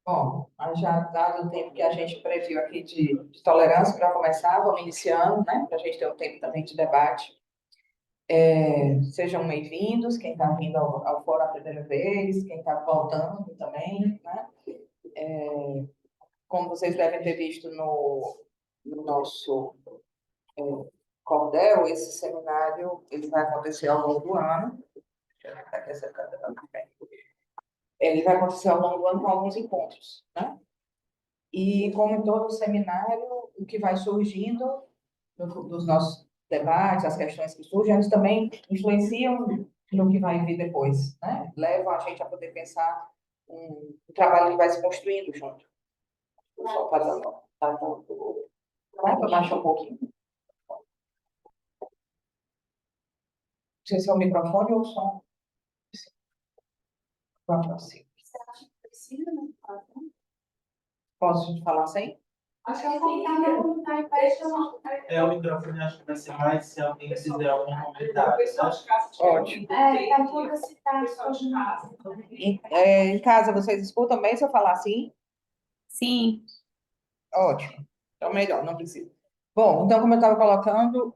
Bom, já dado o tempo que a gente previu aqui de tolerância para começar, vamos iniciando, né? Para a gente ter um tempo também de debate. Sejam bem-vindos, quem está vindo ao fórum a primeira vez, quem está voltando também, né? Como vocês devem ter visto no nosso cordel, esse seminário ele vai acontecer ao longo do ano. Deixa eu ver aqui essa câmera também. Ele vai acontecer ao longo do ano com alguns encontros, né? E, como em todo seminário, o que vai surgindo dos nossos debates, as questões que surgem, eles também influenciam no que vai vir depois, né? Levam a gente a poder pensar um trabalho que vai se construindo junto. O sol está dando. Vai para baixar um pouquinho. Não sei se é o microfone ou o som. Assim. Você acha que precisa, né? Posso falar sem? Acho que não está em pé, não. O microfone acho que vai ser mais se alguém fizer algum comentário. Ótimo. Tá tudo citado. Em casa, vocês escutam bem se eu falar assim? Sim. Ótimo. Então, melhor, não precisa. Bom, então, como eu estava colocando,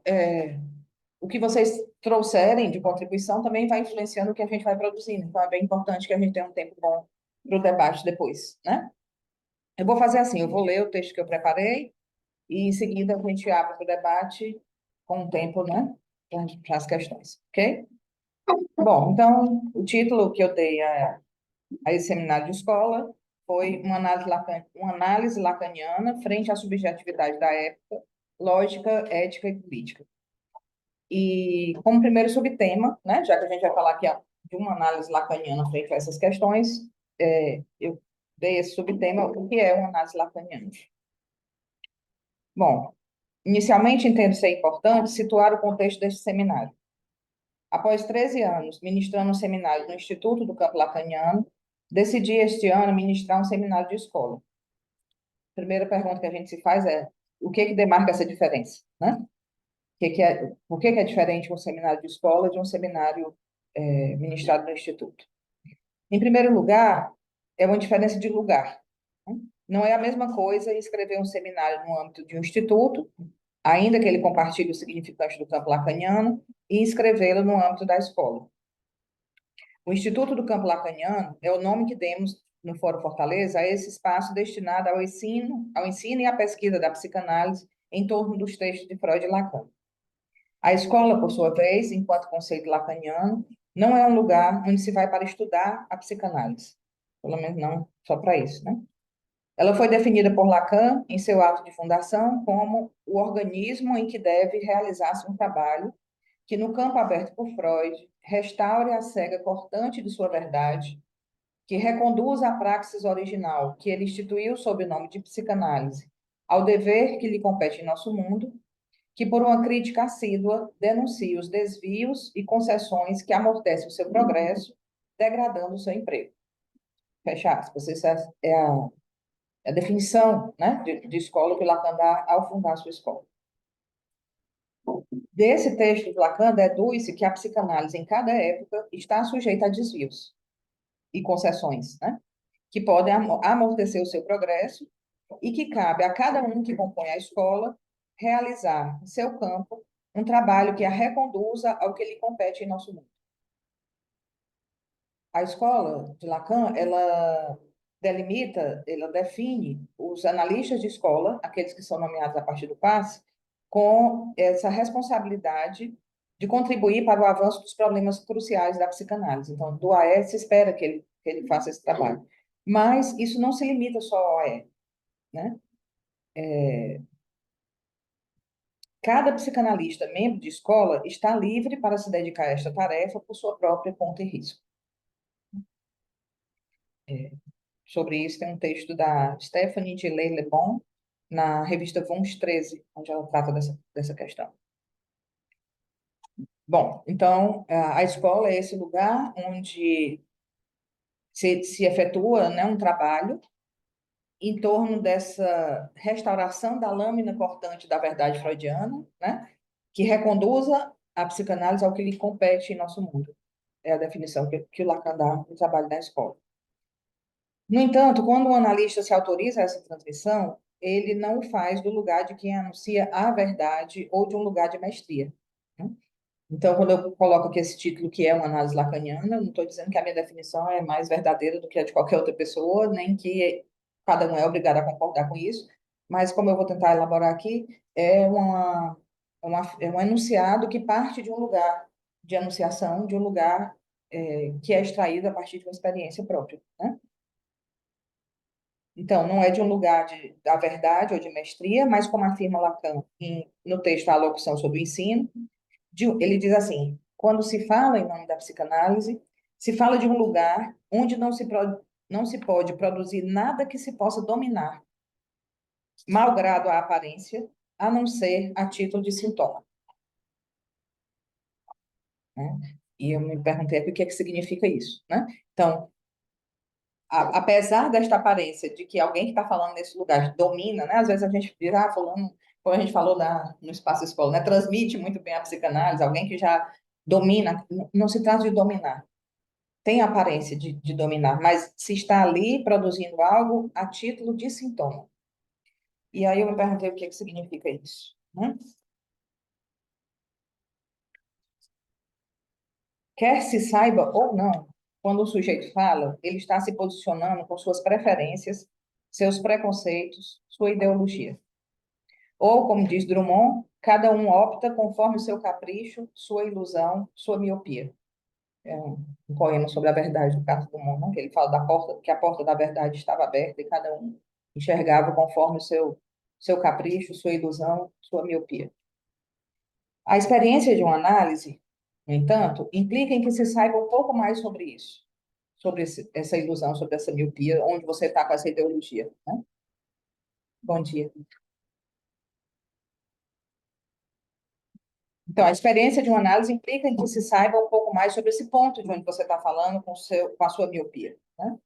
o que vocês trouxerem de contribuição também vai influenciando o que a gente vai produzindo. Então, é bem importante que a gente tenha um tempo bom para o debate depois, né? Eu vou fazer assim, eu vou ler o texto que eu preparei e, em seguida, a gente abre para o debate com o tempo, né? Para as questões, ok? Bom, então, o título que eu dei a esse seminário de escola foi uma análise lacaniana frente à subjetividade da época, lógica, ética e política. E como primeiro subtema, né, já que a gente vai falar aqui de uma análise lacaniana frente a essas questões, eu dei esse subtema, o que é uma análise lacaniana. Bom, inicialmente entendo ser importante situar o contexto deste seminário. Após 13 anos ministrando um seminário no Instituto do Campo Lacaniano, decidi este ano ministrar um seminário de escola. A primeira pergunta que a gente se faz é: o que demarca essa diferença, né? Por que é diferente um seminário de escola de um seminário ministrado no Instituto? Em primeiro lugar, é uma diferença de lugar, né? Não é a mesma coisa escrever um seminário no âmbito de um instituto, ainda que ele compartilhe o significante do campo lacaniano, e escrevê-lo no âmbito da escola. O Instituto do Campo Lacaniano é o nome que demos no Fórum Fortaleza a esse espaço destinado ao ensino e à pesquisa da psicanálise em torno dos textos de Freud e Lacan. A escola, por sua vez, enquanto conceito lacaniano, não é um lugar onde se vai para estudar a psicanálise. Pelo menos não só para isso, né? Ela foi definida por Lacan, em seu ato de fundação, como o organismo em que deve realizar-se um trabalho que, no campo aberto por Freud, restaure a cega cortante de sua verdade, que reconduza a praxis original que ele instituiu sob o nome de psicanálise, ao dever que lhe compete em nosso mundo, que, por uma crítica assídua, denuncie os desvios e concessões que amortecem o seu progresso, degradando o seu emprego. Fecha aspas. Essa é a definição, né, de escola que Lacan dá ao fundar a sua escola. Desse texto de Lacan, deduz-se que a psicanálise, em cada época, está sujeita a desvios e concessões, né, que podem amortecer o seu progresso e que cabe a cada um que compõe a escola realizar, em seu campo, um trabalho que a reconduza ao que lhe compete em nosso mundo. A escola de Lacan, ela define os analistas de escola, aqueles que são nomeados a partir do passe, com essa responsabilidade de contribuir para o avanço dos problemas cruciais da psicanálise. Então, do AE se espera que ele faça esse trabalho. Mas isso não se limita só ao AE, né? Cada psicanalista, membro de escola, está livre para se dedicar a esta tarefa por sua própria conta e risco. Sobre isso tem um texto da Stephanie de Leille-Le-Bon, na revista Vons 13, onde ela trata dessa questão. Bom, então, a escola é esse lugar onde se efetua, né, um trabalho em torno dessa restauração da lâmina cortante da verdade freudiana, né, que reconduza a psicanálise ao que lhe compete em nosso mundo. É a definição que o Lacan dá no trabalho da escola. No entanto, quando o analista se autoriza a essa transmissão, ele não o faz do lugar de quem anuncia a verdade ou de um lugar de mestria, né? Então, quando eu coloco aqui esse título, que é uma análise lacaniana, eu não estou dizendo que a minha definição é mais verdadeira do que a de qualquer outra pessoa, nem que cada um é obrigado a concordar com isso, mas como eu vou tentar elaborar aqui, é um enunciado que parte de um lugar de anunciação, de um lugar que é extraído a partir de uma experiência própria, né? Então, não é de um lugar da verdade ou de mestria, mas como afirma Lacan no texto A Locução sobre o Ensino, ele diz assim: quando se fala em nome da psicanálise, se fala de um lugar onde não se pode produzir nada que se possa dominar, malgrado a aparência, a não ser a título de sintoma, né? E eu me perguntei aqui o que é que significa isso, né? Então, apesar desta aparência de que alguém que está falando nesse lugar domina, né? Às vezes a gente diz, fulano, como a gente falou no espaço escola, né? Transmite muito bem a psicanálise, alguém que já domina, não se trata de dominar, tem aparência de dominar, mas se está ali produzindo algo a título de sintoma. E aí eu me perguntei o que é que significa isso, né? Quer se saiba ou não, quando o sujeito fala, ele está se posicionando com suas preferências, seus preconceitos, sua ideologia. Ou, como diz Drummond, cada um opta conforme o seu capricho, sua ilusão, sua miopia. É um poema sobre a verdade do Carlos Drummond, né? Que ele fala que a porta da verdade estava aberta e cada um enxergava conforme o seu capricho, sua ilusão, sua miopia. A experiência de uma análise, no entanto, implica em que se saiba um pouco mais sobre isso, sobre essa ilusão, sobre essa miopia, onde você está com essa ideologia, né? Bom dia. Então, a experiência de uma análise implica em que se saiba um pouco mais sobre esse ponto de onde você está falando com a sua miopia, né?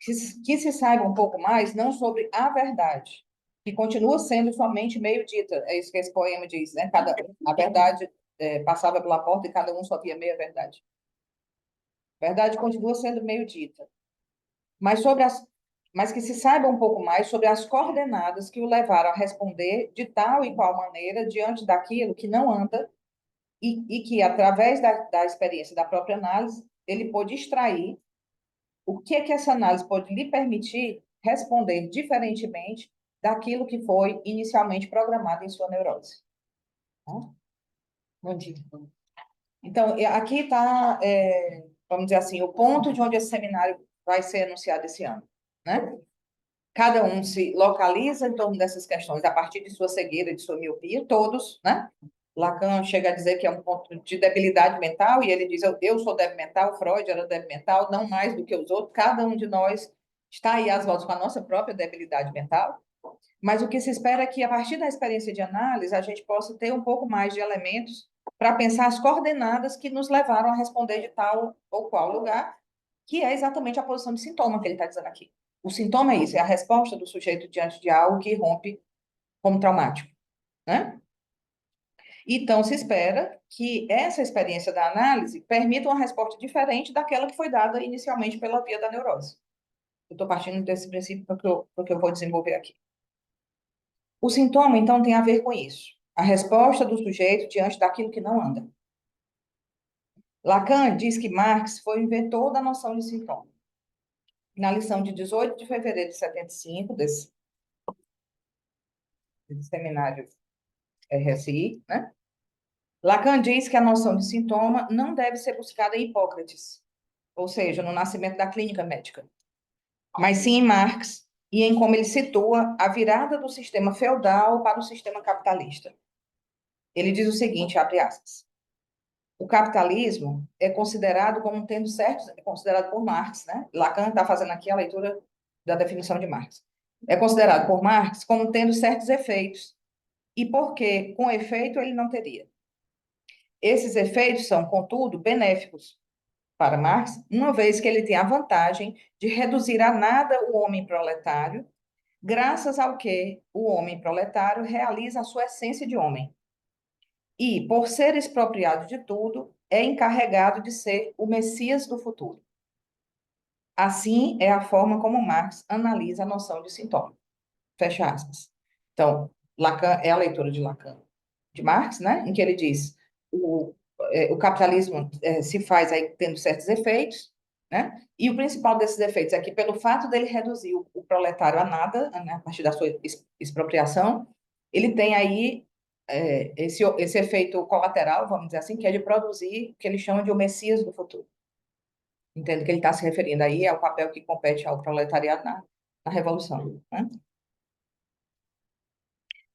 Que se saiba um pouco mais não sobre a verdade, que continua sendo somente meio dita. É isso que esse poema diz, né? A verdade passava pela porta e cada um só via meia verdade. A verdade continua sendo meio dita, mas mas que se saiba um pouco mais sobre as coordenadas que o levaram a responder de tal e qual maneira diante daquilo que não anda e que, através da experiência da própria análise, ele pôde extrair o que é que essa análise pode lhe permitir responder diferentemente daquilo que foi inicialmente programado em sua neurose. Tá? Bom dia. Então, aqui está, vamos dizer assim, o ponto de onde esse seminário vai ser anunciado esse ano, né? Cada um se localiza em torno dessas questões a partir de sua cegueira, de sua miopia, todos, né? Lacan chega a dizer que é um ponto de debilidade mental, e ele diz, eu sou débil mental, Freud era débil mental, não mais do que os outros, cada um de nós está aí às voltas com a nossa própria debilidade mental, mas o que se espera é que, a partir da experiência de análise, a gente possa ter um pouco mais de elementos para pensar as coordenadas que nos levaram a responder de tal ou qual lugar, que é exatamente a posição de sintoma que ele está dizendo aqui. O sintoma é isso, é a resposta do sujeito diante de algo que rompe como traumático, né? Então, se espera que essa experiência da análise permita uma resposta diferente daquela que foi dada inicialmente pela via da neurose. Eu estou partindo desse princípio porque eu vou desenvolver aqui. O sintoma, então, tem a ver com isso. A resposta do sujeito diante daquilo que não anda. Lacan diz que Marx foi o inventor da noção de sintoma. Na lição de 18 de fevereiro de 75, desse seminário RSI, né? Lacan diz que a noção de sintoma não deve ser buscada em Hipócrates, ou seja, no nascimento da clínica médica, mas sim em Marx e em como ele situa a virada do sistema feudal para o sistema capitalista. Ele diz o seguinte, abre aspas, o capitalismo é considerado como tendo certos, é considerado por Marx, né? Lacan está fazendo aqui a leitura da definição de Marx. É considerado por Marx como tendo certos efeitos, e porque, com efeito, ele não teria. Esses efeitos são, contudo, benéficos para Marx, uma vez que ele tem a vantagem de reduzir a nada o homem proletário, graças ao que o homem proletário realiza a sua essência de homem. E, por ser expropriado de tudo, é encarregado de ser o Messias do futuro. Assim é a forma como Marx analisa a noção de sintoma. Fecha aspas. Então, Lacan é a leitura de Lacan, de Marx, né, em que ele diz o capitalismo se faz aí tendo certos efeitos, né, e o principal desses efeitos é que, pelo fato dele reduzir o proletário a nada, né, a partir da sua expropriação, ele tem aí esse efeito colateral, vamos dizer assim, que é de produzir o que ele chama de o Messias do futuro. Entendo que ele está se referindo aí ao papel que compete ao proletariado na Revolução, né?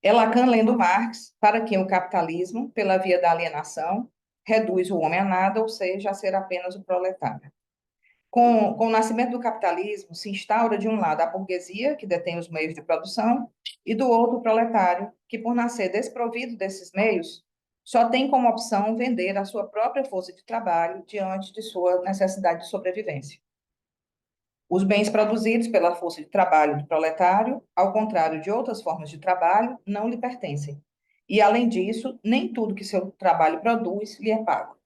É Lacan lendo Marx, para quem o capitalismo, pela via da alienação, reduz o homem a nada, ou seja, a ser apenas o proletário. Com o nascimento do capitalismo, se instaura, de um lado, a burguesia, que detém os meios de produção, e do outro, o proletário, que, por nascer desprovido desses meios, só tem como opção vender a sua própria força de trabalho diante de sua necessidade de sobrevivência. Os bens produzidos pela força de trabalho do proletário, ao contrário de outras formas de trabalho, não lhe pertencem. E, além disso, nem tudo que seu trabalho produz lhe é pago.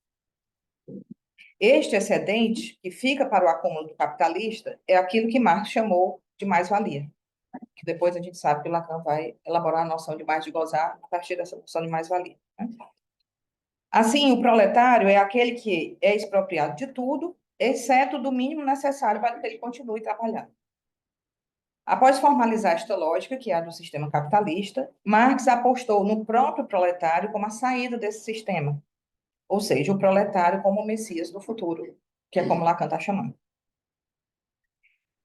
Este excedente, que fica para o acúmulo do capitalista, é aquilo que Marx chamou de mais-valia, que depois a gente sabe que Lacan vai elaborar a noção de mais de gozar a partir dessa noção de mais-valia. Assim, o proletário é aquele que é expropriado de tudo, exceto do mínimo necessário para que ele continue trabalhando. Após formalizar esta lógica, que é a do sistema capitalista, Marx apostou no próprio proletário como a saída desse sistema, ou seja, o proletário como o Messias do futuro, que é como Lacan está chamando.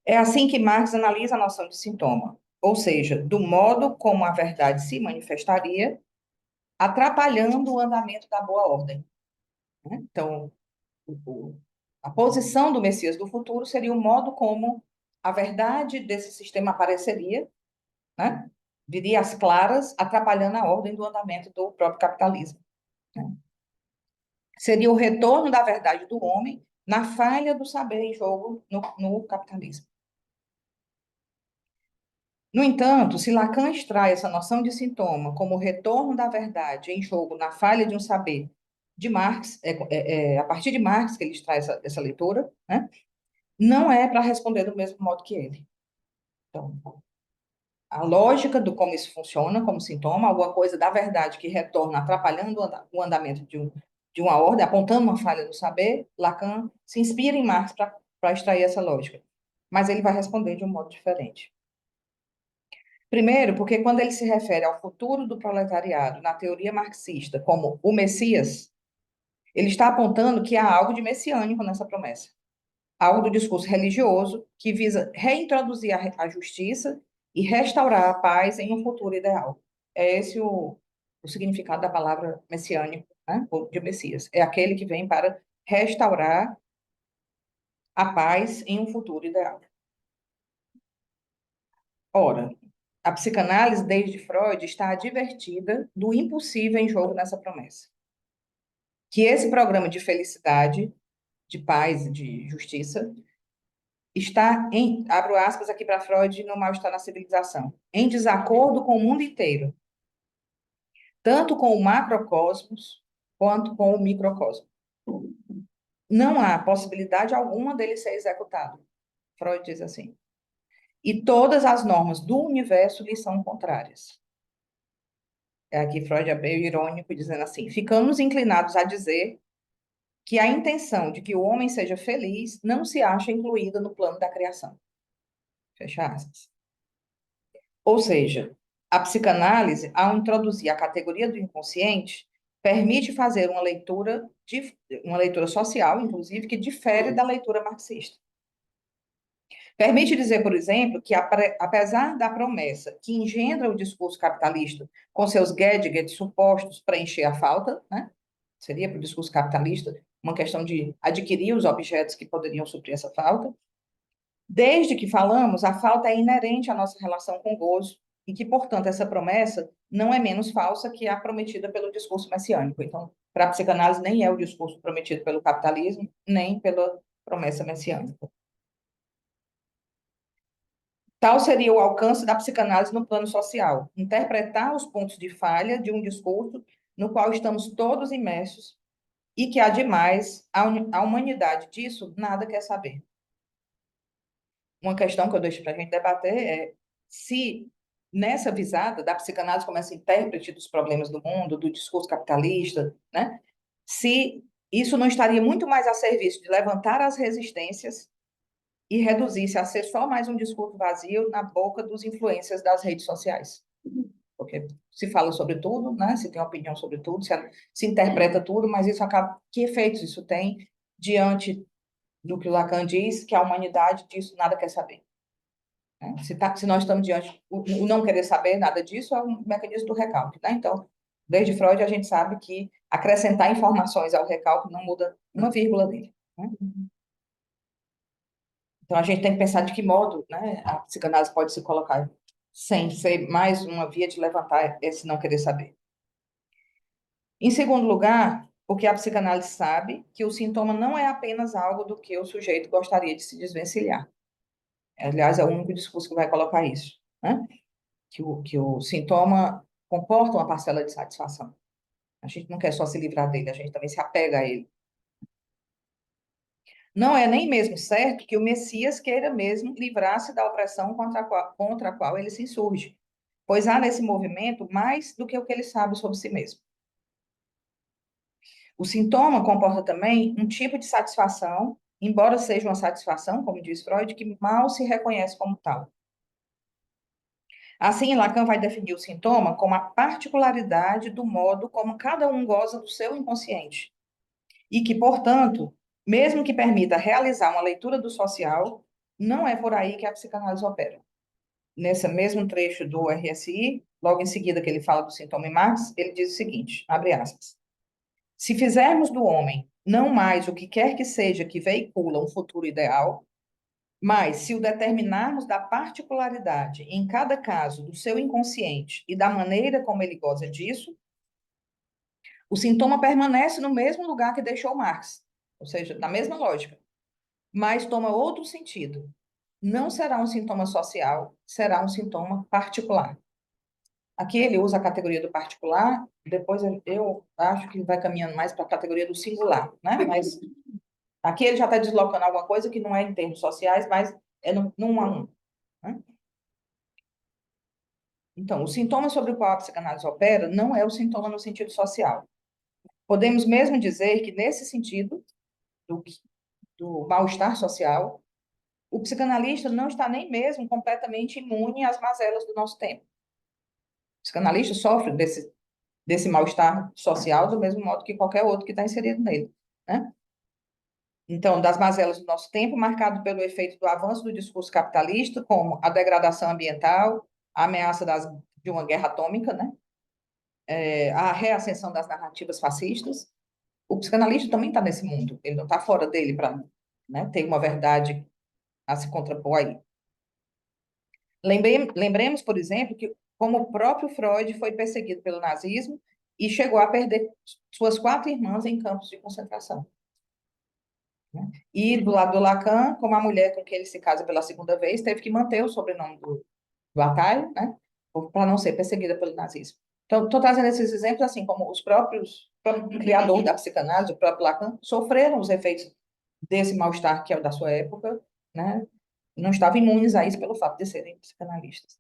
É assim que Marx analisa a noção de sintoma, ou seja, do modo como a verdade se manifestaria, atrapalhando o andamento da boa ordem, né? Então, a posição do Messias do futuro seria o modo como a verdade desse sistema apareceria, né? Viria às claras, atrapalhando a ordem do andamento do próprio capitalismo, né? Seria o retorno da verdade do homem na falha do saber em jogo no capitalismo. No entanto, se Lacan extrai essa noção de sintoma como o retorno da verdade em jogo na falha de um saber de Marx, a partir de Marx que ele extrai essa leitura, né? Não é para responder do mesmo modo que ele. Então, a lógica do como isso funciona como sintoma, alguma coisa da verdade que retorna atrapalhando o andamento de uma ordem, apontando uma falha no saber, Lacan se inspira em Marx para extrair essa lógica. Mas ele vai responder de um modo diferente. Primeiro, porque quando ele se refere ao futuro do proletariado na teoria marxista como o Messias, ele está apontando que há algo de messiânico nessa promessa. Algo do discurso religioso que visa reintroduzir a justiça e restaurar a paz em um futuro ideal. É esse o significado da palavra messiânico, né? Ou de Messias. É aquele que vem para restaurar a paz em um futuro ideal. Ora, a psicanálise, desde Freud, está advertida do impossível em jogo nessa promessa. Que esse programa de felicidade, de paz e de justiça está abro aspas aqui para Freud, no mal-estar na civilização, em desacordo com o mundo inteiro, tanto com o macrocosmos quanto com o microcosmos. Não há possibilidade alguma dele ser executado. Freud diz assim. E todas as normas do universo lhe são contrárias. Aqui Freud é meio irônico, dizendo assim: ficamos inclinados a dizer que a intenção de que o homem seja feliz não se acha incluída no plano da criação. Fecha aspas. Ou seja, a psicanálise, ao introduzir a categoria do inconsciente, permite fazer uma leitura social, inclusive, que difere da leitura marxista. Permite dizer, por exemplo, que apesar da promessa que engendra o discurso capitalista com seus gadgets supostos para encher a falta, né? Seria para o discurso capitalista uma questão de adquirir os objetos que poderiam suprir essa falta. Desde que falamos, a falta é inerente à nossa relação com o gozo e que, portanto, essa promessa não é menos falsa que a prometida pelo discurso messiânico. Então, para a psicanálise, nem é o discurso prometido pelo capitalismo, nem pela promessa messiânica. Tal seria o alcance da psicanálise no plano social, interpretar os pontos de falha de um discurso no qual estamos todos imersos e que, ademais, a humanidade disso nada quer saber. uma questão que eu deixo para a gente debater é se, nessa visada da psicanálise como essa intérprete dos problemas do mundo, do discurso capitalista, né, se isso não estaria muito mais a serviço de levantar as resistências e reduzir-se a ser só mais um discurso vazio na boca dos influencers das redes sociais. Porque se fala sobre tudo, né, se tem opinião sobre tudo, se interpreta tudo, mas isso acaba... Que efeitos isso tem diante do que o Lacan diz, que a humanidade disso nada quer saber? Né? Se nós estamos diante, o não querer saber nada disso é um mecanismo do recalque, né? Então, desde Freud a gente sabe que acrescentar informações ao recalque não muda uma vírgula dele, né? Então a gente tem que pensar de que modo, né, a psicanálise pode se colocar sem ser mais uma via de levantar esse não querer saber. Em segundo lugar, porque a psicanálise sabe que o sintoma não é apenas algo do que o sujeito gostaria de se desvencilhar. Aliás, é o único discurso que vai colocar isso, né? Que o sintoma comporta uma parcela de satisfação. A gente não quer só se livrar dele, a gente também se apega a ele. Não é nem mesmo certo que o Messias queira mesmo livrar-se da opressão contra a qual ele se insurge, pois há nesse movimento mais do que o que ele sabe sobre si mesmo. O sintoma comporta também um tipo de satisfação, embora seja uma satisfação, como diz Freud, que mal se reconhece como tal. Assim, Lacan vai definir o sintoma como a particularidade do modo como cada um goza do seu inconsciente. E que, portanto, mesmo que permita realizar uma leitura do social, não é por aí que a psicanálise opera. Nesse mesmo trecho do RSI, logo em seguida que ele fala do sintoma em Marx, ele diz o seguinte, abre aspas, se fizermos do homem não mais o que quer que seja que veicula um futuro ideal, mas, se o determinarmos da particularidade, em cada caso, do seu inconsciente e da maneira como ele goza disso, o sintoma permanece no mesmo lugar que deixou Marx, ou seja, na mesma lógica, mas toma outro sentido. Não será um sintoma social, será um sintoma particular. Aqui ele usa a categoria do particular, depois eu acho que ele vai caminhando mais para a categoria do singular, né? Mas aqui ele já está deslocando alguma coisa que não é em termos sociais, mas é num a um, né? Então, o sintoma sobre o qual a psicanálise opera não é o sintoma no sentido social. Podemos mesmo dizer que, nesse sentido, do, do mal-estar social, o psicanalista não está nem mesmo completamente imune às mazelas do nosso tempo. O psicanalista sofre desse mal-estar social do mesmo modo que qualquer outro que está inserido nele, né? Então, das mazelas do nosso tempo, marcado pelo efeito do avanço do discurso capitalista, como a degradação ambiental, a ameaça de uma guerra atômica, né? A reascensão das narrativas fascistas. O psicanalista também está nesse mundo, ele não está fora dele para, né, ter uma verdade a se contrapor aí. Lembremos, por exemplo, que como o próprio Freud foi perseguido pelo nazismo e chegou a perder suas 4 irmãs em campos de concentração. Né? E do lado do Lacan, como a mulher com quem ele se casa pela segunda vez, teve que manter o sobrenome do Attalho, né, para não ser perseguida pelo nazismo. Então, estou trazendo esses exemplos, assim, como o próprio criador da psicanálise, o próprio Lacan, sofreram os efeitos desse mal-estar que é o da sua época, né, não estavam imunes a isso pelo fato de serem psicanalistas.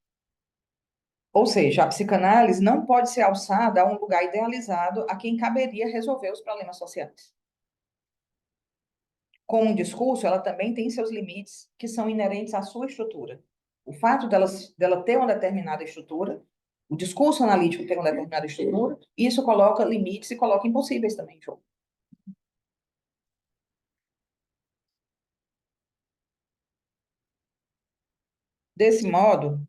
Ou seja, a psicanálise não pode ser alçada a um lugar idealizado a quem caberia resolver os problemas sociais. Como um discurso, ela também tem seus limites que são inerentes à sua estrutura. O fato dela ter uma determinada estrutura, o discurso analítico ter uma determinada estrutura, isso coloca limites e coloca impossíveis também em jogo. Desse modo,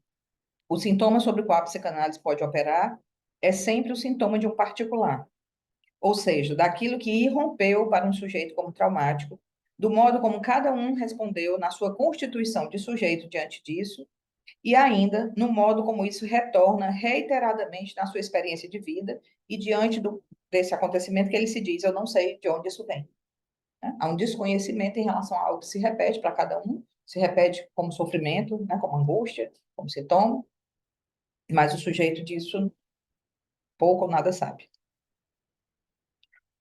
o sintoma sobre o qual a psicanálise pode operar é sempre o sintoma de um particular, ou seja, daquilo que irrompeu para um sujeito como traumático, do modo como cada um respondeu na sua constituição de sujeito diante disso, e ainda no modo como isso retorna reiteradamente na sua experiência de vida e diante desse acontecimento que ele se diz, eu não sei de onde isso vem. Né? Há um desconhecimento em relação a algo que se repete para cada um, se repete como sofrimento, né, como angústia, como sintoma, mas o sujeito disso pouco ou nada sabe.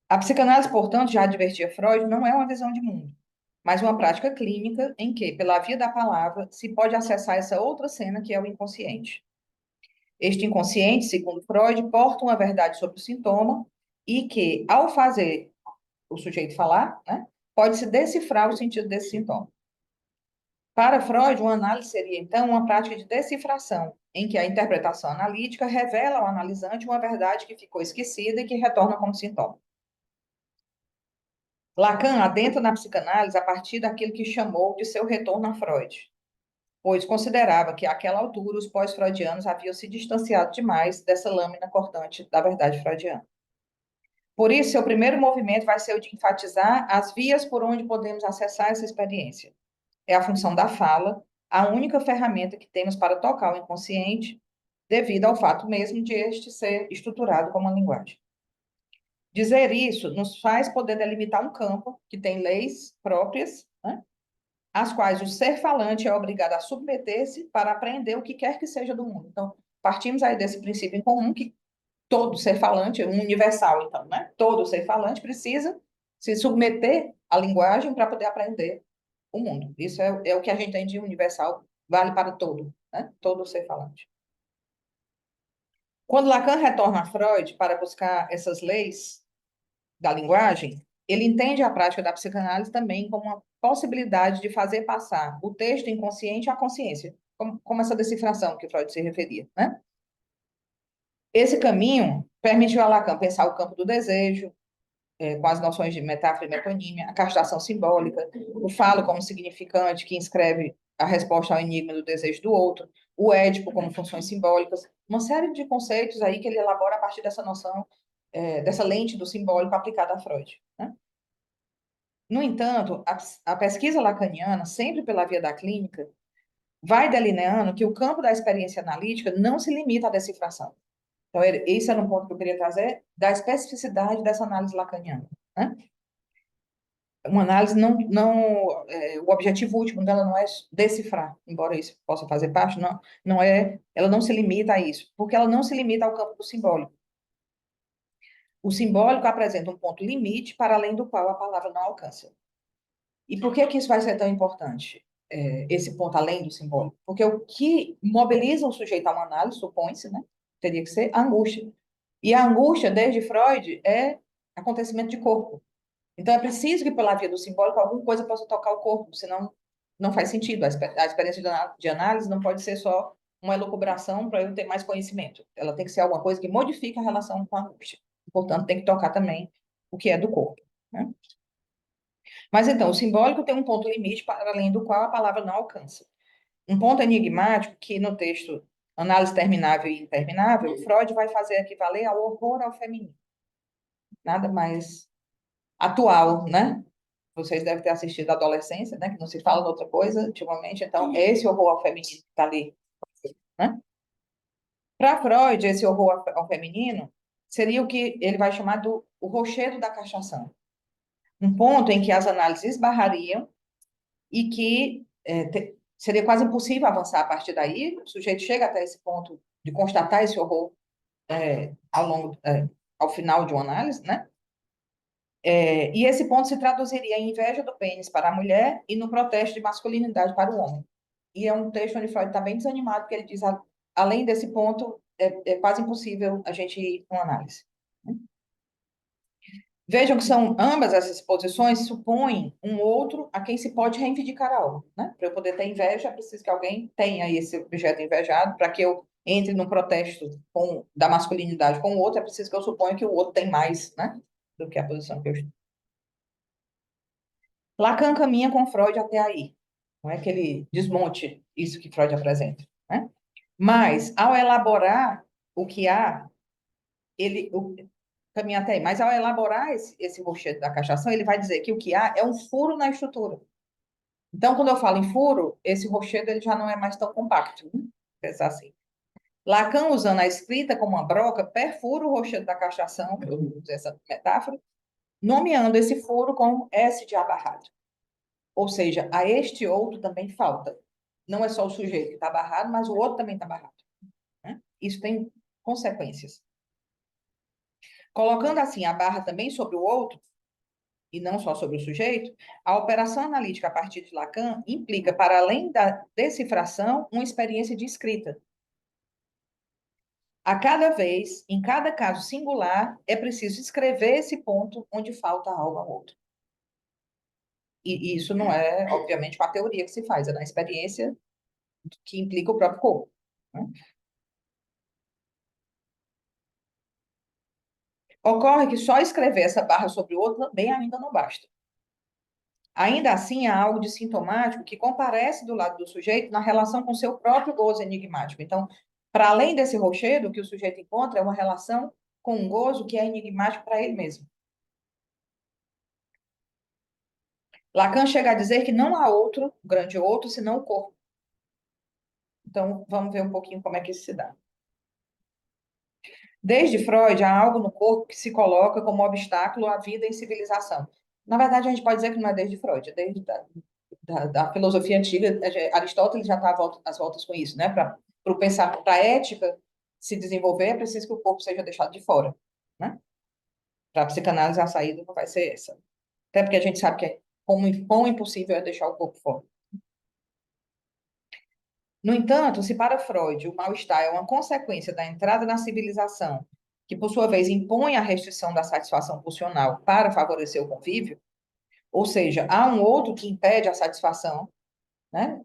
A psicanálise, portanto, já advertia Freud, não é uma visão de mundo, mas uma prática clínica em que, pela via da palavra, se pode acessar essa outra cena que é o inconsciente. Este inconsciente, segundo Freud, porta uma verdade sobre o sintoma e que, ao fazer o sujeito falar, né, pode-se decifrar o sentido desse sintoma. Para Freud, uma análise seria, então, uma prática de decifração, em que a interpretação analítica revela ao analisante uma verdade que ficou esquecida e que retorna como sintoma. Lacan adentra na psicanálise a partir daquilo que chamou de seu retorno a Freud, pois considerava que, àquela altura, os pós-freudianos haviam se distanciado demais dessa lâmina cortante da verdade freudiana. Por isso, seu primeiro movimento vai ser o de enfatizar as vias por onde podemos acessar essa experiência. É a função da fala, a única ferramenta que temos para tocar o inconsciente, devido ao fato mesmo de este ser estruturado como uma linguagem. Dizer isso nos faz poder delimitar um campo que tem leis próprias, né, às quais o ser falante é obrigado a submeter-se para aprender o que quer que seja do mundo. Então, partimos aí desse princípio em comum que todo ser falante, um universal, então, né? Todo ser falante precisa se submeter à linguagem para poder aprender o mundo. Isso é o que a gente tem de universal, vale para todo, né? Todo ser falante. Quando Lacan retorna a Freud para buscar essas leis da linguagem, ele entende a prática da psicanálise também como uma possibilidade de fazer passar o texto inconsciente à consciência, como essa decifração que Freud se referia, né? Esse caminho permitiu a Lacan pensar o campo do desejo, com as noções de metáfora e metonímia, a castração simbólica, o falo como significante que inscreve a resposta ao enigma do desejo do outro, o édipo como funções simbólicas, uma série de conceitos aí que ele elabora a partir dessa noção, dessa lente do simbólico aplicada a Freud, né? No entanto, a pesquisa lacaniana, sempre pela via da clínica, vai delineando que o campo da experiência analítica não se limita à decifração. Então, esse era um ponto que eu queria trazer, da especificidade dessa análise lacaniana, né? Uma análise o objetivo último dela não é decifrar, embora isso possa fazer parte, ela não se limita a isso, porque ela não se limita ao campo do simbólico. O simbólico apresenta um ponto limite para além do qual a palavra não alcança. E por que isso vai ser tão importante, esse ponto além do simbólico? Porque o que mobiliza o sujeito a uma análise, supõe-se, né, teria que ser a angústia. E a angústia, desde Freud, é acontecimento de corpo. Então, é preciso que, pela via do simbólico, alguma coisa possa tocar o corpo, senão não faz sentido. A experiência de análise não pode ser só uma elucubração para eu ter mais conhecimento. Ela tem que ser alguma coisa que modifique a relação com a angústia. Portanto, tem que tocar também o que é do corpo, né? Mas, então, o simbólico tem um ponto limite para além do qual a palavra não alcança. Um ponto enigmático que, no texto Análise Terminável e Interminável, Freud vai fazer equivaler ao horror ao feminino. Nada mais atual, né? Vocês devem ter assistido a Adolescência, né? Que não se fala de outra coisa ultimamente. Então, é esse horror ao feminino que está ali, né? Para Freud, esse horror ao feminino seria o que ele vai chamar do o rochedo da castração. Um ponto em que as análises esbarrariam e que seria quase impossível avançar a partir daí. O sujeito chega até esse ponto de constatar esse horror ao final de uma análise, né? E esse ponto se traduziria em inveja do pênis para a mulher e no protesto de masculinidade para o homem. E é um texto onde Freud está bem desanimado, porque ele diz, além desse ponto, é quase impossível a gente ir com análise. Vejam que são ambas essas posições supõem um outro a quem se pode reivindicar algo, né? Para eu poder ter inveja, é preciso que alguém tenha esse objeto invejado, para que eu entre num protesto da masculinidade com o outro, é preciso que eu suponha que o outro tem mais, né, do que a posição que eu estou. Lacan caminha com Freud até aí. Não é que ele desmonte isso que Freud apresenta, né? Mas, ao elaborar o que há, caminha até aí. Mas, ao elaborar esse rochedo da castração, ele vai dizer que o que há é um furo na estrutura. Então, quando eu falo em furo, esse rochedo ele já não é mais tão compacto, né? Pensar assim. Lacan, usando a escrita como uma broca, perfura o rochedo da castração, eu vou usar essa metáfora, nomeando esse furo como S de abarrado. Ou seja, a este outro também falta. Não é só o sujeito que está barrado, mas o outro também está barrado, né? Isso tem consequências. Colocando assim a barra também sobre o outro, e não só sobre o sujeito, a operação analítica a partir de Lacan implica, para além da decifração, uma experiência de escrita. A cada vez, em cada caso singular, é preciso escrever esse ponto onde falta algo ao outro. E isso não é, obviamente, uma teoria que se faz, é na experiência que implica o próprio corpo, né? Ocorre que só escrever essa barra sobre o outro também ainda não basta. Ainda assim, há algo de sintomático que comparece do lado do sujeito na relação com seu próprio gozo enigmático. Então, para além desse rochedo, o que o sujeito encontra é uma relação com um gozo que é enigmático para ele mesmo. Lacan chega a dizer que não há outro, grande outro, senão o corpo. Então, vamos ver um pouquinho como é que isso se dá. Desde Freud, há algo no corpo que se coloca como obstáculo à vida em civilização. Na verdade, a gente pode dizer que não é desde Freud, é desde da filosofia antiga. Aristóteles já está às voltas com isso, né? Para o pensamento, para a ética se desenvolver, é preciso que o corpo seja deixado de fora, né? Para a psicanálise, a saída não vai ser essa. Até porque a gente sabe que é quão impossível é deixar o corpo fora. No entanto, se para Freud o mal-estar é uma consequência da entrada na civilização, que por sua vez impõe a restrição da satisfação pulsional para favorecer o convívio, ou seja, há um outro que impede a satisfação, né?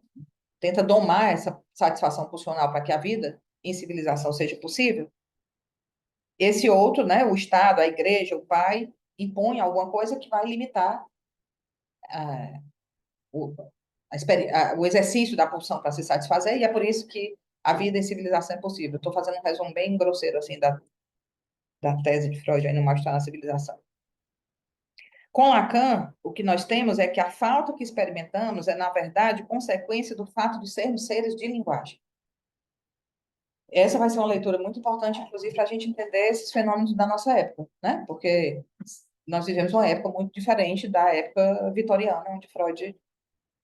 Tenta domar essa satisfação pulsional para que a vida em civilização seja possível. Esse outro, né, o Estado, a igreja, o pai, impõe alguma coisa que vai limitar o, o exercício da pulsão para se satisfazer, e é por isso que a vida em civilização é possível. Estou fazendo um resumo bem grosseiro assim da tese de Freud aí no Mal-Estar na Civilização. Com Lacan, o que nós temos é que a falta que experimentamos é, na verdade, consequência do fato de sermos seres de linguagem. Essa vai ser uma leitura muito importante, inclusive, para a gente entender esses fenômenos da nossa época, né? Porque nós vivemos uma época muito diferente da época vitoriana, onde Freud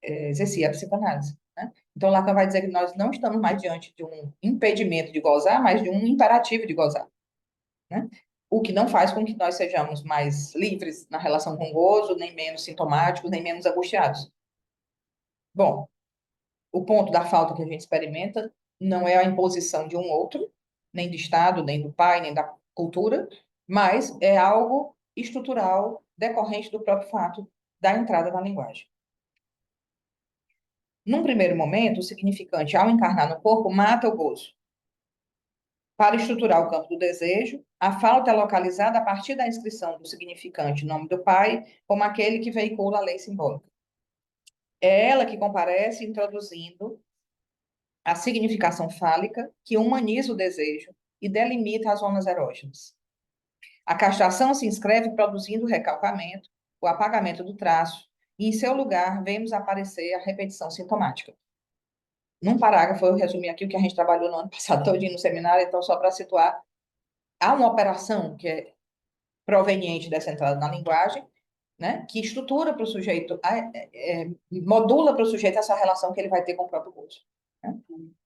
exercia a psicanálise, né? Então, Lacan vai dizer que nós não estamos mais diante de um impedimento de gozar, mas de um imperativo de gozar, né? O que não faz com que nós sejamos mais livres na relação com o gozo, nem menos sintomáticos, nem menos angustiados. Bom, o ponto da falta que a gente experimenta não é a imposição de um outro, nem do Estado, nem do pai, nem da cultura, mas é algo estrutural decorrente do próprio fato da entrada na linguagem. Num primeiro momento, o significante, ao encarnar no corpo, mata o gozo. Para estruturar o campo do desejo, a falta é localizada a partir da inscrição do significante nome do pai como aquele que veicula a lei simbólica. É ela que comparece introduzindo a significação fálica que humaniza o desejo e delimita as zonas erógenas. A castração se inscreve produzindo o recalcamento, o apagamento do traço, e em seu lugar vemos aparecer a repetição sintomática. Num parágrafo, eu resumi aqui o que a gente trabalhou no ano passado todinho no seminário, então só para situar, há uma operação que é proveniente dessa entrada na linguagem, né, que estrutura para o sujeito, modula para o sujeito essa relação que ele vai ter com o próprio gozo, né?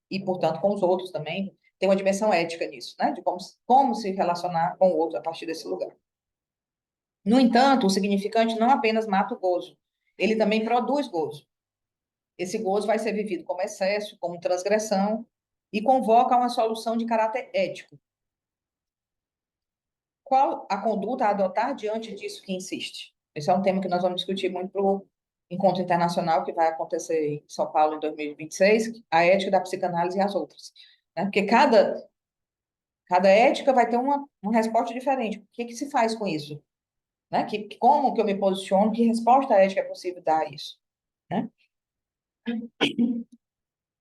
E, portanto, com os outros também. Tem uma dimensão ética nisso, né, de como se relacionar com o outro a partir desse lugar. No entanto, o significante não apenas mata o gozo, ele também produz gozo. Esse gozo vai ser vivido como excesso, como transgressão, e convoca uma solução de caráter ético. Qual a conduta a adotar diante disso que insiste? Esse é um tema que nós vamos discutir muito para o encontro internacional que vai acontecer em São Paulo em 2026, a ética da psicanálise e as outras, né? Porque cada ética vai ter uma resposta diferente. O que se faz com isso? Né? Como que eu me posiciono? Que resposta ética é possível dar a isso? Né?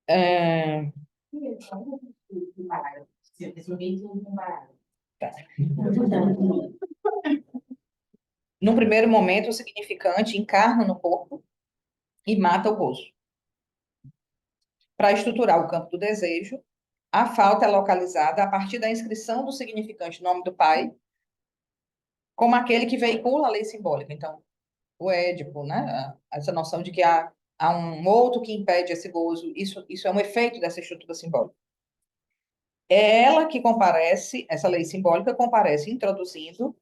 É, num primeiro momento, o significante encarna no corpo e mata o gozo. Para estruturar o campo do desejo, a falta é localizada a partir da inscrição do significante nome do pai como aquele que veicula a lei simbólica. Então, o Édipo, né? Essa noção de que há um outro que impede esse gozo, isso é um efeito dessa estrutura simbólica. É ela que comparece, essa lei simbólica comparece introduzindo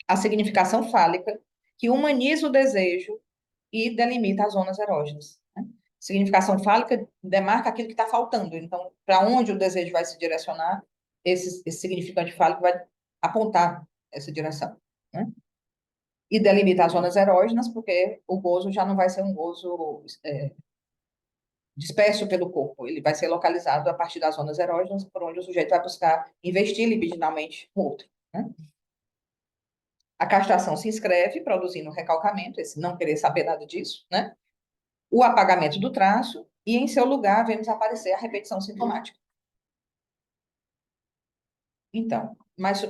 a significação fálica que humaniza o desejo e delimita as zonas erógenas, né? Significação fálica demarca aquilo que está faltando. Então, para onde o desejo vai se direcionar, esse significante fálico vai apontar essa direção, né? E delimitar as zonas erógenas, porque o gozo já não vai ser um gozo disperso pelo corpo, ele vai ser localizado a partir das zonas erógenas, por onde o sujeito vai buscar investir libidinalmente no outro, né? A castração se inscreve, produzindo recalcamento, esse não querer saber nada disso, né? O apagamento do traço, e em seu lugar vemos aparecer a repetição sintomática. Então, mas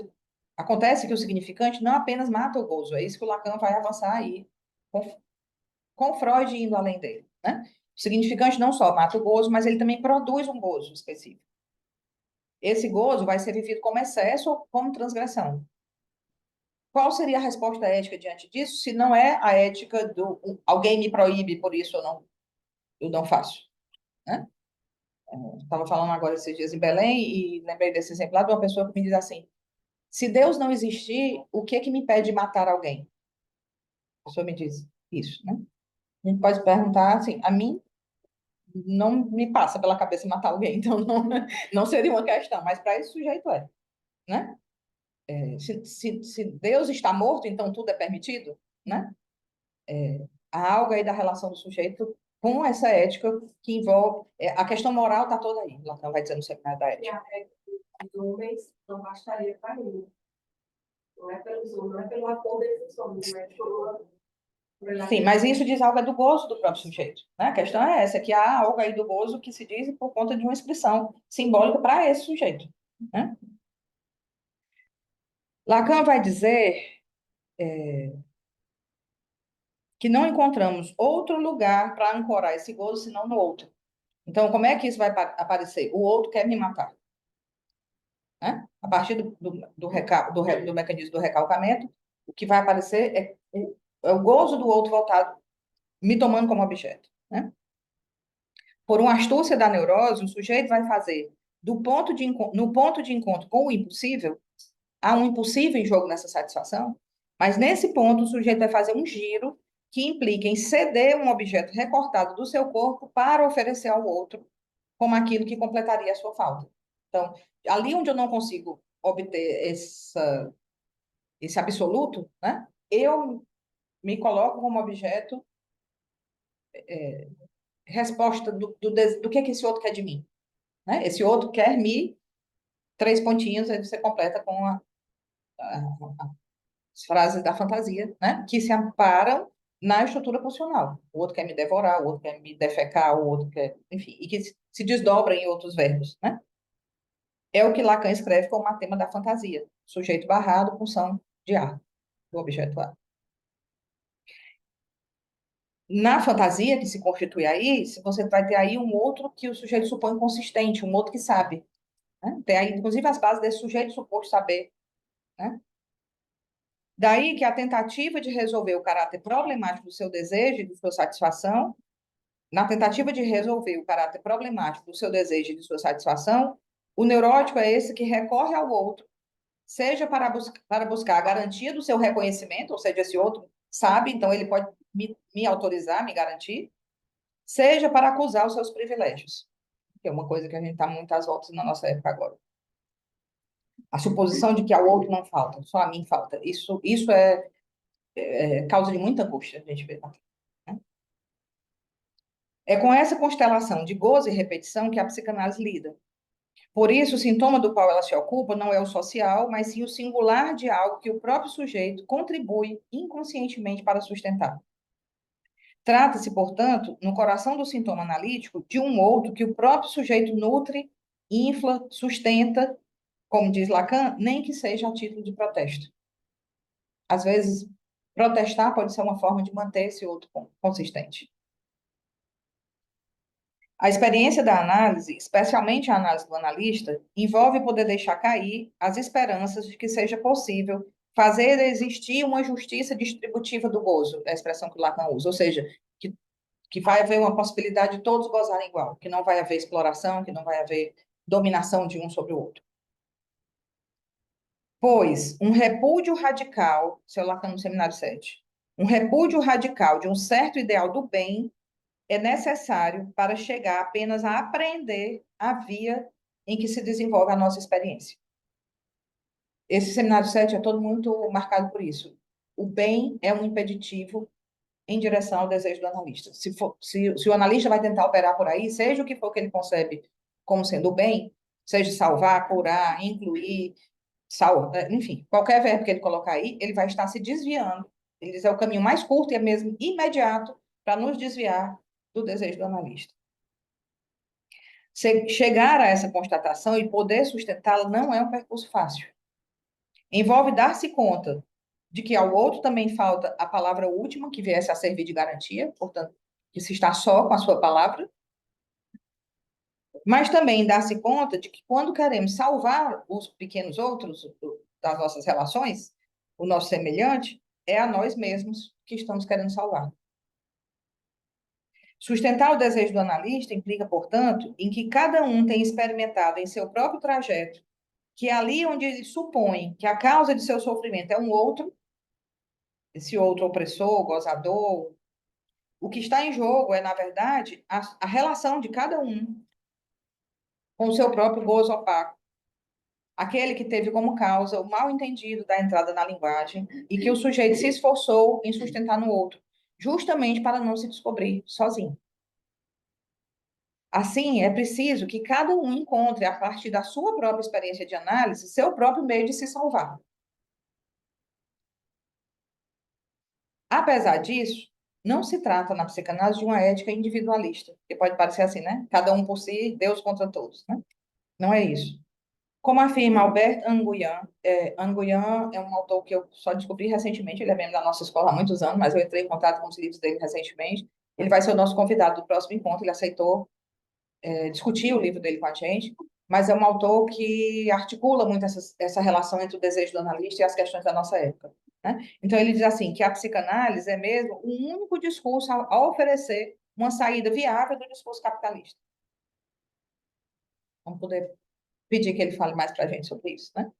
acontece que o significante não apenas mata o gozo, é isso que o Lacan vai avançar aí, com Freud indo além dele, né? O significante não só mata o gozo, mas ele também produz um gozo específico. Esse gozo vai ser vivido como excesso ou como transgressão. Qual seria a resposta ética diante disso, se não é a ética do alguém me proíbe, por isso eu não faço, né? Estava falando agora esses dias em Belém e lembrei desse exemplo lá de uma pessoa que me diz assim: se Deus não existir, o que é que me impede de matar alguém? A pessoa me diz isso, né? A gente pode perguntar assim: a mim não me passa pela cabeça matar alguém, então não seria uma questão, mas para esse sujeito é, né? Se Deus está morto, então tudo é permitido, né? Há algo aí da relação do sujeito com essa ética que envolve. A questão moral está toda aí. Lacan vai dizer no seminário da E ética. a regra dos homens não bastaria para ele. Não é pelos homens, não é pelo acordo entre os homens, não é pelo Sim, mas isso diz algo do gozo do próprio sujeito, né? A questão é essa, que há algo aí do gozo que se diz por conta de uma expressão simbólica para esse sujeito, né? Lacan vai dizer que não encontramos outro lugar para ancorar esse gozo senão no outro. Então, como é que isso vai aparecer? O outro quer me matar, né? A partir do mecanismo do recalcamento, o que vai aparecer é o gozo do outro voltado, me tomando como objeto, né? Por uma astúcia da neurose, o sujeito vai fazer no ponto de encontro com o impossível, há um impossível em jogo nessa satisfação, mas nesse ponto o sujeito vai fazer um giro que implica em ceder um objeto recortado do seu corpo para oferecer ao outro como aquilo que completaria a sua falta. Então, ali onde eu não consigo obter esse absoluto, né, eu me coloco como objeto resposta do que é que esse outro quer de mim, né? Esse outro quer me três pontinhos, aí você completa com as frases da fantasia, né? Que se amparam na estrutura funcional. O outro quer me devorar, o outro quer me defecar, o outro quer, enfim, e que se desdobra em outros verbos, né? É o que Lacan escreve como uma tema da fantasia, sujeito barrado, função de A, do objeto A. Na fantasia que se constitui aí, você vai ter aí um outro que o sujeito supõe consistente, um outro que sabe, né? Tem aí, inclusive, as bases desse sujeito suposto saber, né? Daí que a tentativa de resolver o caráter problemático do seu desejo e de sua satisfação, na tentativa de resolver o caráter problemático do seu desejo e de sua satisfação, o neurótico é esse que recorre ao outro, seja para buscar a garantia do seu reconhecimento, ou seja, esse outro sabe, então ele pode me autorizar, me garantir, seja para acusar os seus privilégios, que é uma coisa que a gente está muito às voltas na nossa época agora. A suposição de que ao outro não falta, só a mim falta. Isso é causa de muita angústia, a gente vê. Né? É com essa constelação de gozo e repetição que a psicanálise lida. Por isso, o sintoma do qual ela se ocupa não é o social, mas sim o singular de algo que o próprio sujeito contribui inconscientemente para sustentar. Trata-se, portanto, no coração do sintoma analítico, de um outro que o próprio sujeito nutre, infla, sustenta, como diz Lacan, nem que seja a título de protesto. Às vezes, protestar pode ser uma forma de manter esse outro consistente. A experiência da análise, especialmente a análise do analista, envolve poder deixar cair as esperanças de que seja possível fazer existir uma justiça distributiva do gozo, é a expressão que o Lacan usa, ou seja, que vai haver uma possibilidade de todos gozarem igual, que não vai haver exploração, que não vai haver dominação de um sobre o outro. Pois um repúdio radical, seu Lacan no Seminário 7, Um repúdio radical de um certo ideal do bem é necessário para chegar apenas a aprender a via em que se desenvolve a nossa experiência. Esse seminário 7 é todo muito marcado por isso. O bem é um impeditivo em direção ao desejo do analista. Se o analista vai tentar operar por aí, seja o que for que ele concebe como sendo o bem, seja salvar, curar, incluir, enfim, qualquer verbo que ele colocar aí, ele vai estar se desviando. Ele diz é o caminho mais curto e é mesmo imediato para nos desviar do desejo do analista. Chegar a essa constatação e poder sustentá-la não é um percurso fácil. Envolve dar-se conta de que ao outro também falta a palavra última, que viesse a servir de garantia, portanto, que se está só com a sua palavra, mas também dar-se conta de que quando queremos salvar os pequenos outros das nossas relações, o nosso semelhante, é a nós mesmos que estamos querendo salvar. Sustentar o desejo do analista implica, portanto, em que cada um tem experimentado em seu próprio trajeto que é ali onde ele supõe que a causa de seu sofrimento é um outro, esse outro opressor, gozador, o que está em jogo é, na verdade, a relação de cada um com o seu próprio gozo opaco. Aquele que teve como causa o mal-entendido da entrada na linguagem e que o sujeito se esforçou em sustentar no outro, justamente para não se descobrir sozinho. Assim, é preciso que cada um encontre, a partir da sua própria experiência de análise, seu próprio meio de se salvar. Apesar disso, não se trata na psicanálise de uma ética individualista, que pode parecer assim, né? Cada um por si, Deus contra todos, né? Não é isso. Como afirma Albert Nguyen, Nguyen é um autor que eu só descobri recentemente, ele é membro da nossa escola há muitos anos, mas eu entrei em contato com os livros dele recentemente. Ele vai ser o nosso convidado do próximo encontro, ele aceitou discutir o livro dele com a gente, mas é um autor que articula muito essa relação entre o desejo do analista e as questões da nossa época, né? Então, ele diz assim, que a psicanálise é mesmo o único discurso a oferecer uma saída viável do discurso capitalista. Vamos poder pedir que ele fale mais para a gente sobre isso, né?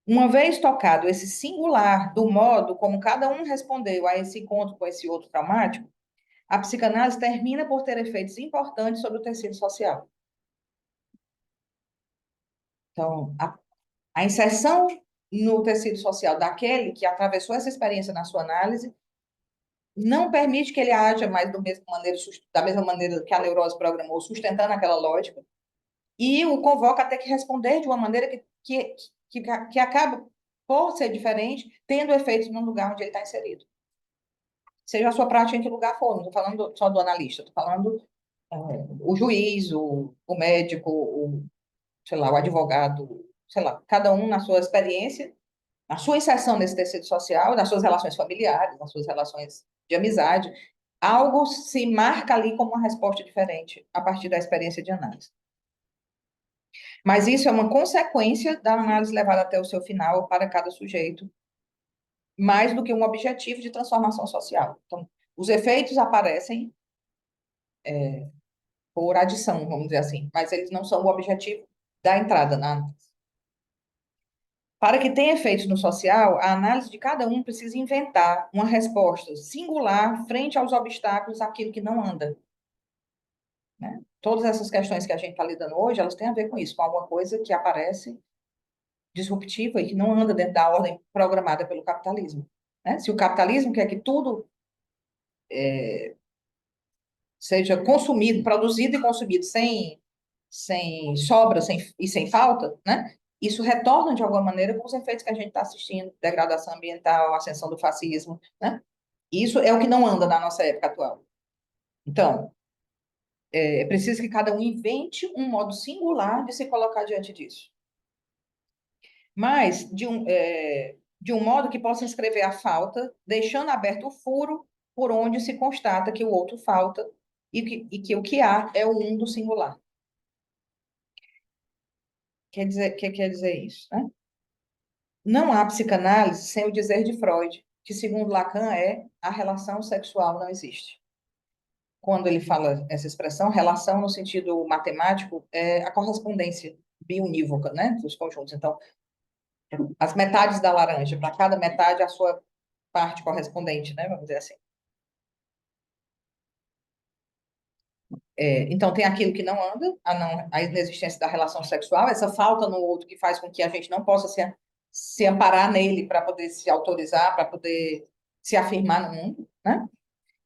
Uma vez tocado esse singular do modo como cada um respondeu a esse encontro com esse outro traumático, a psicanálise termina por ter efeitos importantes sobre o tecido social. Então, a inserção no tecido social daquele que atravessou essa experiência na sua análise não permite que ele haja mais da mesma maneira que a neurose programou, sustentando aquela lógica, e o convoca a ter que responder de uma maneira que acaba, por ser diferente, tendo efeitos no lugar onde ele está inserido. Seja a sua prática em que lugar for, não estou falando só do analista, estou falando o juiz, o médico, sei lá, o advogado, sei lá, cada um na sua experiência, na sua inserção nesse tecido social, nas suas relações familiares, nas suas relações de amizade, algo se marca ali como uma resposta diferente a partir da experiência de análise. Mas isso é uma consequência da análise levada até o seu final para cada sujeito, mais do que um objetivo de transformação social. Então, os efeitos aparecem por adição, vamos dizer assim, mas eles não são o objetivo da entrada na análise. Para que tenha efeitos no social, a análise de cada um precisa inventar uma resposta singular frente aos obstáculos àquilo que não anda, né? Todas essas questões que a gente está lidando hoje, elas têm a ver com isso, com alguma coisa que aparece disruptiva e que não anda dentro da ordem programada pelo capitalismo, né? Se o capitalismo quer que tudo seja consumido, produzido e consumido sem sobra e sem falta, né? Isso retorna de alguma maneira com os efeitos que a gente está assistindo, degradação ambiental, ascensão do fascismo, né? Isso é o que não anda na nossa época atual. Então, é preciso que cada um invente um modo singular de se colocar diante disso. Mas de um modo que possa escrever a falta, deixando aberto o furo por onde se constata que o outro falta e que o que há é o um do singular. Que quer dizer isso, né? Não há psicanálise sem o dizer de Freud, que, segundo Lacan, a relação sexual não existe. Quando ele fala essa expressão, relação no sentido matemático, é a correspondência biunívoca, né, dos conjuntos. Então, as metades da laranja, para cada metade a sua parte correspondente, né? Vamos dizer assim. Então, tem aquilo que não anda, a inexistência da relação sexual, essa falta no outro que faz com que a gente não possa se amparar nele para poder se autorizar, para poder se afirmar no mundo, né?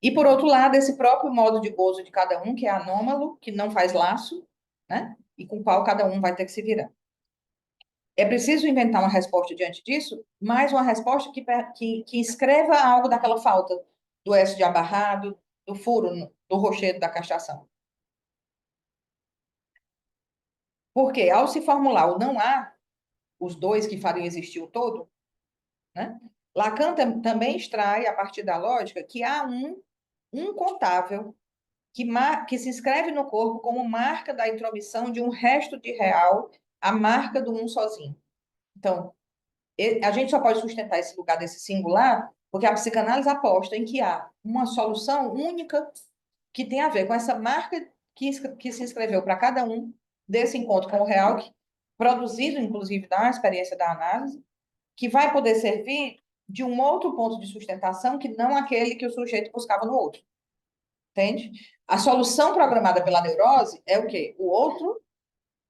E, por outro lado, esse próprio modo de gozo de cada um, que é anômalo, que não faz laço, né? E com o qual cada um vai ter que se virar. É preciso inventar uma resposta diante disso, mas uma resposta que escreva algo daquela falta, do S de abarrado, do furo, do rochedo da castração. Porque, ao se formular o não há, os dois que fariam existir o todo, né? Lacan também extrai, a partir da lógica, que há um contável que se inscreve no corpo como marca da intromissão de um resto de real, a marca do um sozinho. Então, a gente só pode sustentar esse lugar desse singular porque a psicanálise aposta em que há uma solução única que tem a ver com essa marca que se inscreveu para cada um desse encontro com o real, produzido, inclusive, da experiência da análise, que vai poder servir de um outro ponto de sustentação que não aquele que o sujeito buscava no outro. Entende? A solução programada pela neurose é o quê? O outro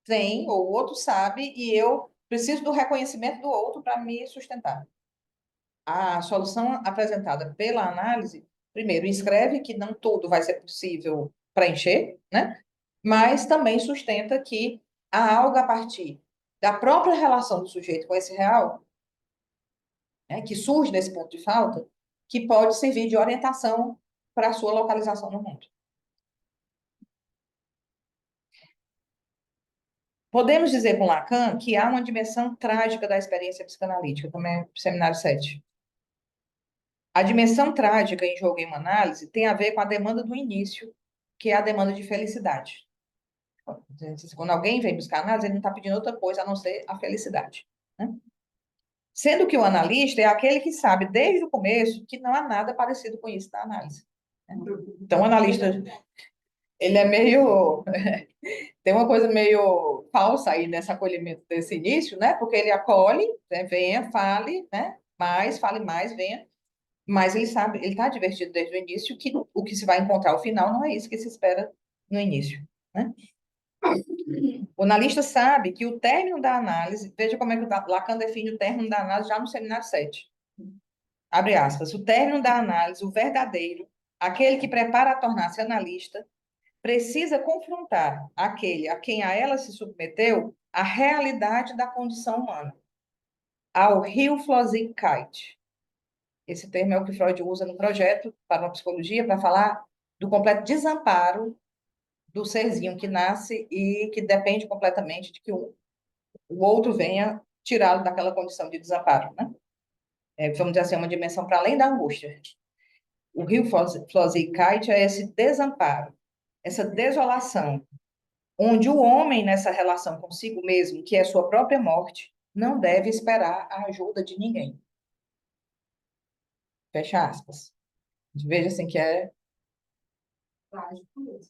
tem, ou o outro sabe, e eu preciso do reconhecimento do outro para me sustentar. A solução apresentada pela análise, primeiro, escreve que não tudo vai ser possível preencher, né? Mas também sustenta que há algo a partir da própria relação do sujeito com esse real, né, que surge nesse ponto de falta, que pode servir de orientação para a sua localização no mundo. Podemos dizer com Lacan que há uma dimensão trágica da experiência psicanalítica, como é o Seminário 7. A dimensão trágica em jogo em uma análise tem a ver com a demanda do início, que é a demanda de felicidade. Quando alguém vem buscar análise, ele não está pedindo outra coisa a não ser a felicidade, né? Sendo que o analista é aquele que sabe desde o começo que não há nada parecido com isso na análise, né? Então, o analista, ele é meio... Tem uma coisa meio falsa aí nesse acolhimento desse início, né? Porque ele acolhe, né? Venha, fale, né? Fale mais, venha. Mas ele sabe, ele está divertido desde o início que o que se vai encontrar ao final não é isso que se espera no início, né? O analista sabe que o término da análise, veja como é que o Lacan define o término da análise já no seminário 7. Abre aspas, o término da análise, o verdadeiro, aquele que prepara a tornar-se analista, precisa confrontar aquele a quem a ela se submeteu a realidade da condição humana, ao Hilflosigkeit. Esse termo é o que Freud usa no projeto para uma psicologia para falar do completo desamparo do serzinho que nasce e que depende completamente de que o outro venha tirá-lo daquela condição de desamparo, né? Vamos dizer assim, uma dimensão para além da angústia. O Hilflosigkeit é esse desamparo, essa desolação, onde o homem, nessa relação consigo mesmo, que é sua própria morte, não deve esperar a ajuda de ninguém. Fecha aspas. Veja assim que é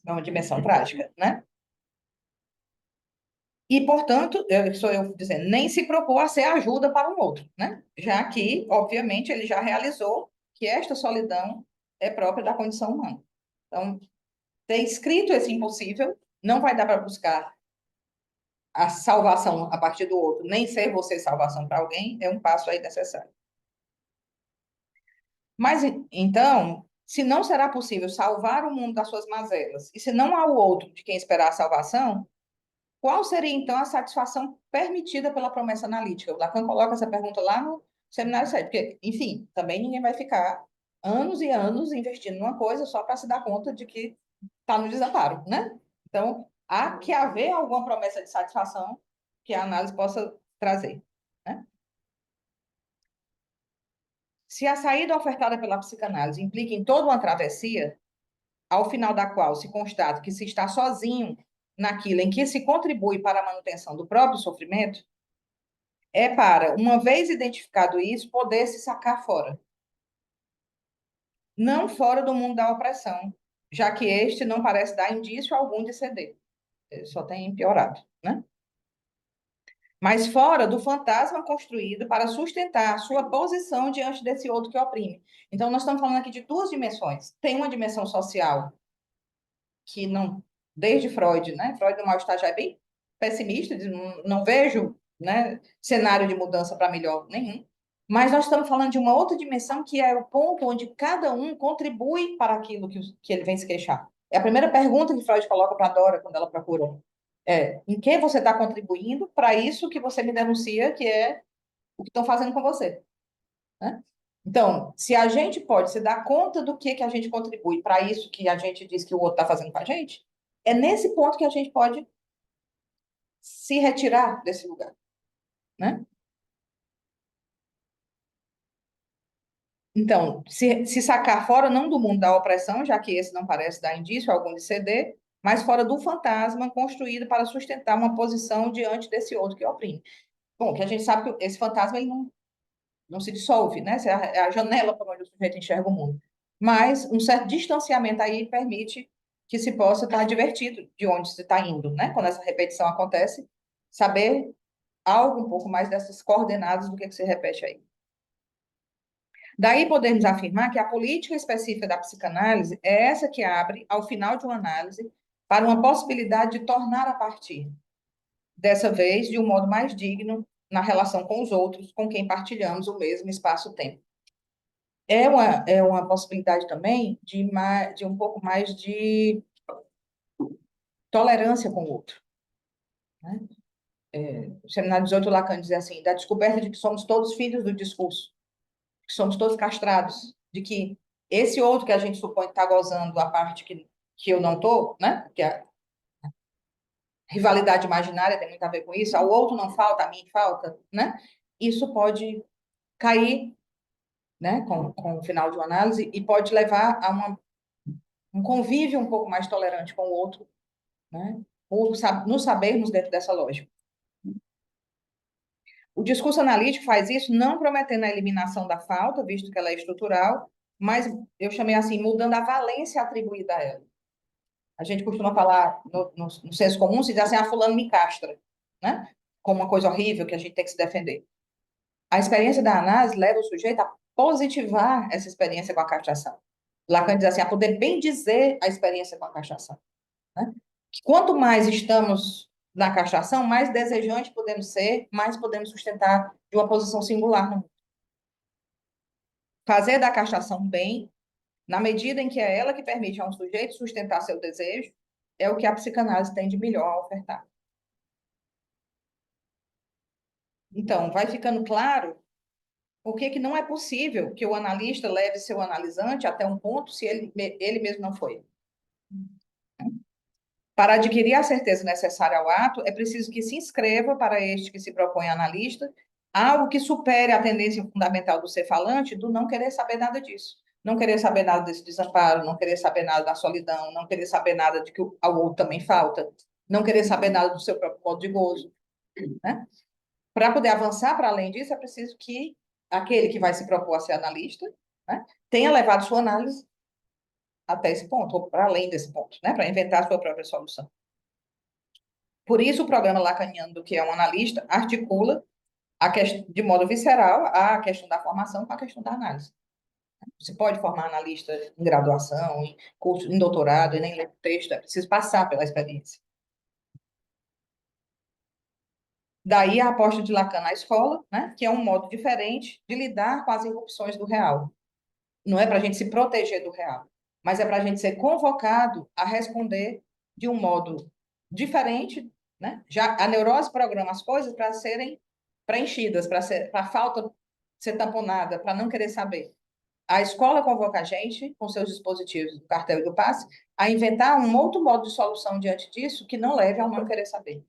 uma dimensão trágica, né? E, portanto, sou eu dizendo, nem se propor a ser ajuda para um outro, né? Já que, obviamente, ele já realizou que esta solidão é própria da condição humana. Então, ter escrito esse impossível, não vai dar para buscar a salvação a partir do outro, nem ser você salvação para alguém, é um passo aí necessário. Mas, então, se não será possível salvar o mundo das suas mazelas, e se não há o outro de quem esperar a salvação, qual seria, então, a satisfação permitida pela promessa analítica? O Lacan coloca essa pergunta lá no Seminário 7, porque, enfim, também ninguém vai ficar anos e anos investindo numa coisa só para se dar conta de que está no desamparo, né? Então, há que haver alguma promessa de satisfação que a análise possa trazer, né? Se a saída ofertada pela psicanálise implica em toda uma travessia, ao final da qual se constata que se está sozinho naquilo em que se contribui para a manutenção do próprio sofrimento, é para, uma vez identificado isso, poder se sacar fora. Não fora do mundo da opressão, já que este não parece dar indício algum de ceder. Ele só tem piorado, né? mas fora do fantasma construído para sustentar a sua posição diante desse outro que oprime. Então, nós estamos falando aqui de duas dimensões. Tem uma dimensão social, que não, desde Freud, né? Freud, no mal-estar, já é bem pessimista, diz, não vejo, né, cenário de mudança para melhor nenhum. Mas nós estamos falando de uma outra dimensão, que é o ponto onde cada um contribui para aquilo que ele vem se queixar. É a primeira pergunta que Freud coloca para Dora quando ela procura. Em que você está contribuindo para isso que você me denuncia, que é o que estão fazendo com você, né? Então, se a gente pode se dar conta do que a gente contribui para isso que a gente diz que o outro está fazendo com a gente, é nesse ponto que a gente pode se retirar desse lugar, né? Então, se sacar fora, não do mundo da opressão, já que esse não parece dar indício algum de ceder, mas fora do fantasma construído para sustentar uma posição diante desse outro que oprime. Bom, que a gente sabe que esse fantasma ele não se dissolve, né? Essa é a janela por onde o sujeito enxerga o mundo. Mas um certo distanciamento aí permite que se possa estar divertido de onde se está indo, né? Quando essa repetição acontece, saber algo um pouco mais dessas coordenadas do que se repete aí. Daí podemos afirmar que a política específica da psicanálise é essa que abre, ao final de uma análise, para uma possibilidade de tornar a partir, dessa vez de um modo mais digno na relação com os outros, com quem partilhamos o mesmo espaço-tempo. É uma possibilidade também de um pouco mais de tolerância com o outro, né? O seminário 18, Lacan diz assim, da descoberta de que somos todos filhos do discurso, que somos todos castrados, de que esse outro que a gente supõe que está gozando a parte que eu não estou, né? Que a rivalidade imaginária tem muito a ver com isso, ao outro não falta, a mim falta, né? Isso pode cair, né, com o final de uma análise e pode levar a um convívio um pouco mais tolerante com o outro, né? Por nos sabermos dentro dessa lógica. O discurso analítico faz isso não prometendo a eliminação da falta, visto que ela é estrutural, mas eu chamei assim, mudando a valência atribuída a ela. A gente costuma falar no senso comum, se diz assim, fulano me castra, né? Como uma coisa horrível que a gente tem que se defender. A experiência da análise leva o sujeito a positivar essa experiência com a castração. Lacan diz assim, a poder bem dizer a experiência com a castração, né? Quanto mais estamos na castração, mais desejante podemos ser, mais podemos sustentar de uma posição singular no mundo. Fazer da castração bem, na medida em que é ela que permite a um sujeito sustentar seu desejo, é o que a psicanálise tem de melhor a ofertar. Então, vai ficando claro por que não é possível que o analista leve seu analisante até um ponto se ele mesmo não foi. Para adquirir a certeza necessária ao ato, é preciso que se inscreva para este que se propõe analista algo que supere a tendência fundamental do ser falante do não querer saber nada disso. Não querer saber nada desse desamparo, não querer saber nada da solidão, não querer saber nada de que ao outro também falta, não querer saber nada do seu próprio modo de gozo, né? Para poder avançar para além disso, é preciso que aquele que vai se propor a ser analista, né, tenha levado sua análise até esse ponto, ou para além desse ponto, né, para inventar a sua própria solução. Por isso, o programa lacaniano do que é um analista articula de modo visceral a questão da formação com a questão da análise. Você pode formar analista em graduação, em curso, em doutorado, e nem ler texto, é preciso passar pela experiência. Daí a aposta de Lacan na escola, né, que é um modo diferente de lidar com as irrupções do real. Não é para a gente se proteger do real, mas é para a gente ser convocado a responder de um modo diferente, né? Já a neurose programa as coisas para serem preenchidas, para a falta ser tamponada, para não querer saber. A escola convoca a gente, com seus dispositivos do cartel e do passe, a inventar um outro modo de solução diante disso que não leve ao não querer saber.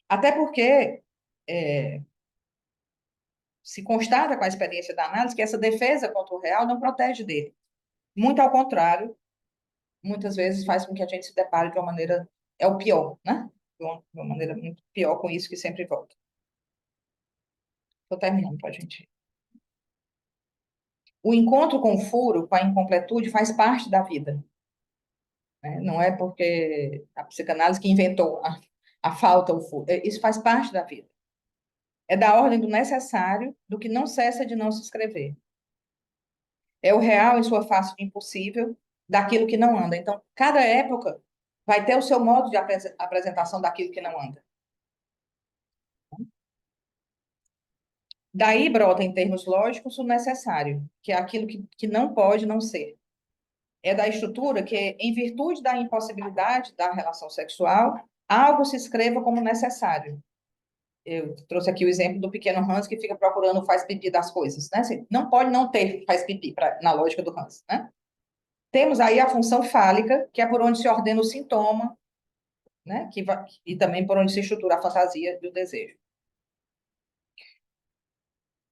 Até porque se constata com a experiência da análise que essa defesa contra o real não protege dele. Muito ao contrário, muitas vezes faz com que a gente se depare de uma maneira, é o pior, né? De uma maneira muito pior com isso que sempre volta. Estou terminando para a gente ir. O encontro com o furo, com a incompletude, faz parte da vida, né? Não é porque a psicanálise que inventou a falta, o furo. Isso faz parte da vida. É da ordem do necessário, do que não cessa de não se escrever. É o real em sua face de impossível, daquilo que não anda. Então, cada época vai ter o seu modo de apresentação daquilo que não anda. Daí brota, em termos lógicos, o necessário, que é aquilo que não pode não ser. É da estrutura que, em virtude da impossibilidade da relação sexual, algo se escreva como necessário. Eu trouxe aqui o exemplo do pequeno Hans que fica procurando o faz pipi das coisas, né? Assim, não pode não ter faz pipi na lógica do Hans, né? Temos aí a função fálica, que é por onde se ordena o sintoma, né? E também por onde se estrutura a fantasia e o desejo.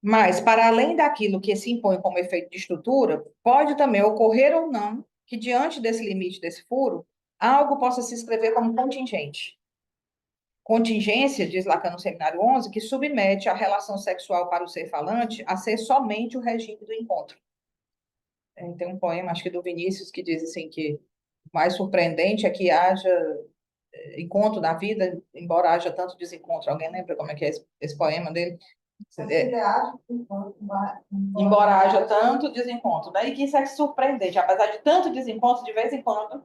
Mas, para além daquilo que se impõe como efeito de estrutura, pode também ocorrer ou não que, diante desse limite, desse furo, algo possa se escrever como contingente. Contingência, diz Lacan no Seminário 11, que submete a relação sexual para o ser falante a ser somente o regime do encontro. Tem um poema, acho que do Vinícius, que diz assim que o mais surpreendente é que haja encontro na vida, embora haja tanto desencontro. Alguém lembra como é que é esse poema dele? Embora haja tanto desencontro. Daí que isso é surpreendente. Apesar de tanto desencontro, de vez em quando,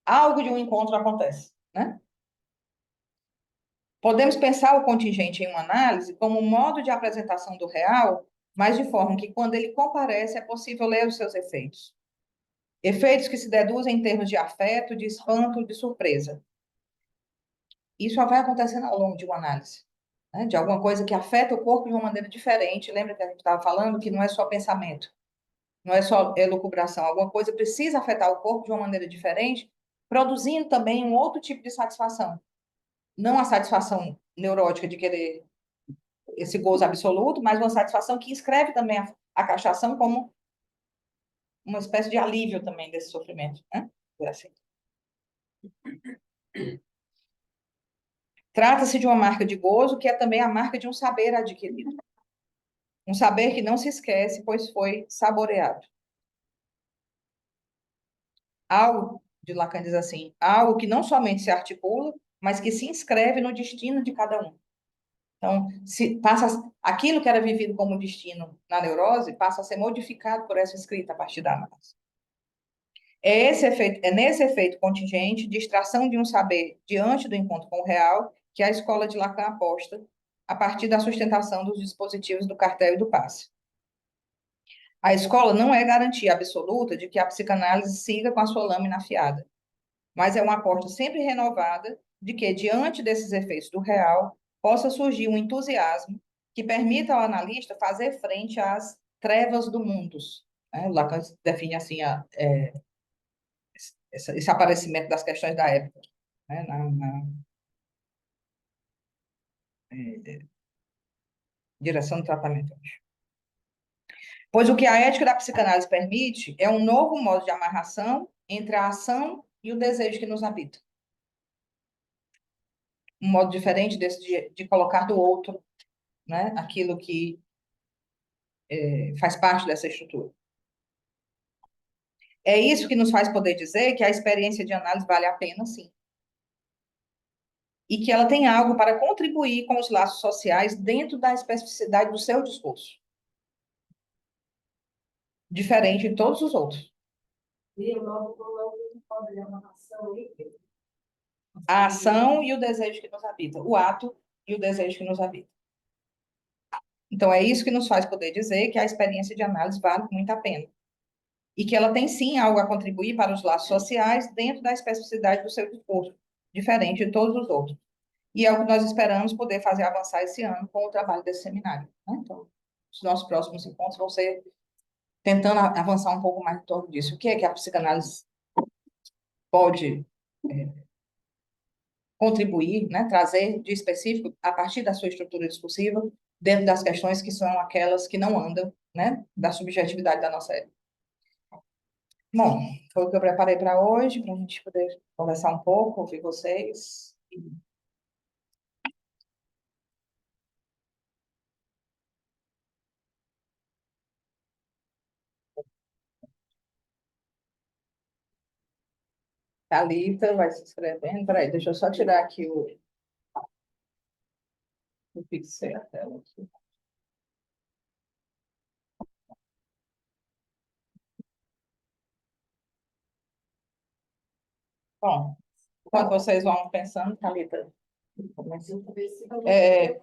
algo de um encontro acontece, né? Podemos pensar o contingente em uma análise como um modo de apresentação do real, mas de forma que, quando ele comparece, é possível ler os seus efeitos. Efeitos que se deduzem em termos de afeto, de espanto, de surpresa. Isso só vai acontecendo ao longo de uma análise, né? De alguma coisa que afeta o corpo de uma maneira diferente. Lembra que a gente estava falando que não é só pensamento, não é só elucubração. Alguma coisa precisa afetar o corpo de uma maneira diferente, produzindo também um outro tipo de satisfação. Não a satisfação neurótica de querer esse gozo absoluto, mas uma satisfação que escreve também a cachação como uma espécie de alívio também desse sofrimento, né? É assim. Trata-se de uma marca de gozo que é também a marca de um saber adquirido. Um saber que não se esquece, pois foi saboreado. Algo, de Lacan diz assim, algo que não somente se articula, mas que se inscreve no destino de cada um. Então, se passa aquilo que era vivido como destino na neurose, passa a ser modificado por essa escrita a partir da análise. É nesse efeito contingente de extração de um saber diante do encontro com o real que a escola de Lacan aposta a partir da sustentação dos dispositivos do cartel e do passe. A escola não é garantia absoluta de que a psicanálise siga com a sua lâmina afiada, mas é uma aposta sempre renovada de que, diante desses efeitos do real, possa surgir um entusiasmo que permita ao analista fazer frente às trevas do mundo. Lacan define assim esse aparecimento das questões da época, né, na direção do tratamento. Pois o que a ética da psicanálise permite é um novo modo de amarração entre a ação e o desejo que nos habita. Um modo diferente desse de colocar do outro, né, aquilo que faz parte dessa estrutura. É isso que nos faz poder dizer que a experiência de análise vale a pena, sim. E que ela tem algo para contribuir com os laços sociais dentro da especificidade do seu discurso. Diferente de todos os outros. E o novo pode dar uma ação aí. A ação e o desejo que nos habita. O ato e o desejo que nos habita. Então, é isso que nos faz poder dizer que a experiência de análise vale muito a pena. E que ela tem, sim, algo a contribuir para os laços sociais dentro da especificidade do seu discurso, diferente de todos os outros. E é o que nós esperamos poder fazer avançar esse ano com o trabalho desse seminário, né? Então, os nossos próximos encontros vão ser tentando avançar um pouco mais em torno disso. O que é que a psicanálise pode contribuir, né? Trazer de específico a partir da sua estrutura discursiva, dentro das questões que são aquelas que não andam, né? Da subjetividade da nossa época. Bom, foi o que eu preparei para hoje, para a gente poder conversar um pouco, ouvir vocês. Thalita vai se inscrevendo. Peraí, deixa eu só tirar aqui o pixel a tela aqui. Bom, enquanto vocês vão pensando, Thalita, começa. É,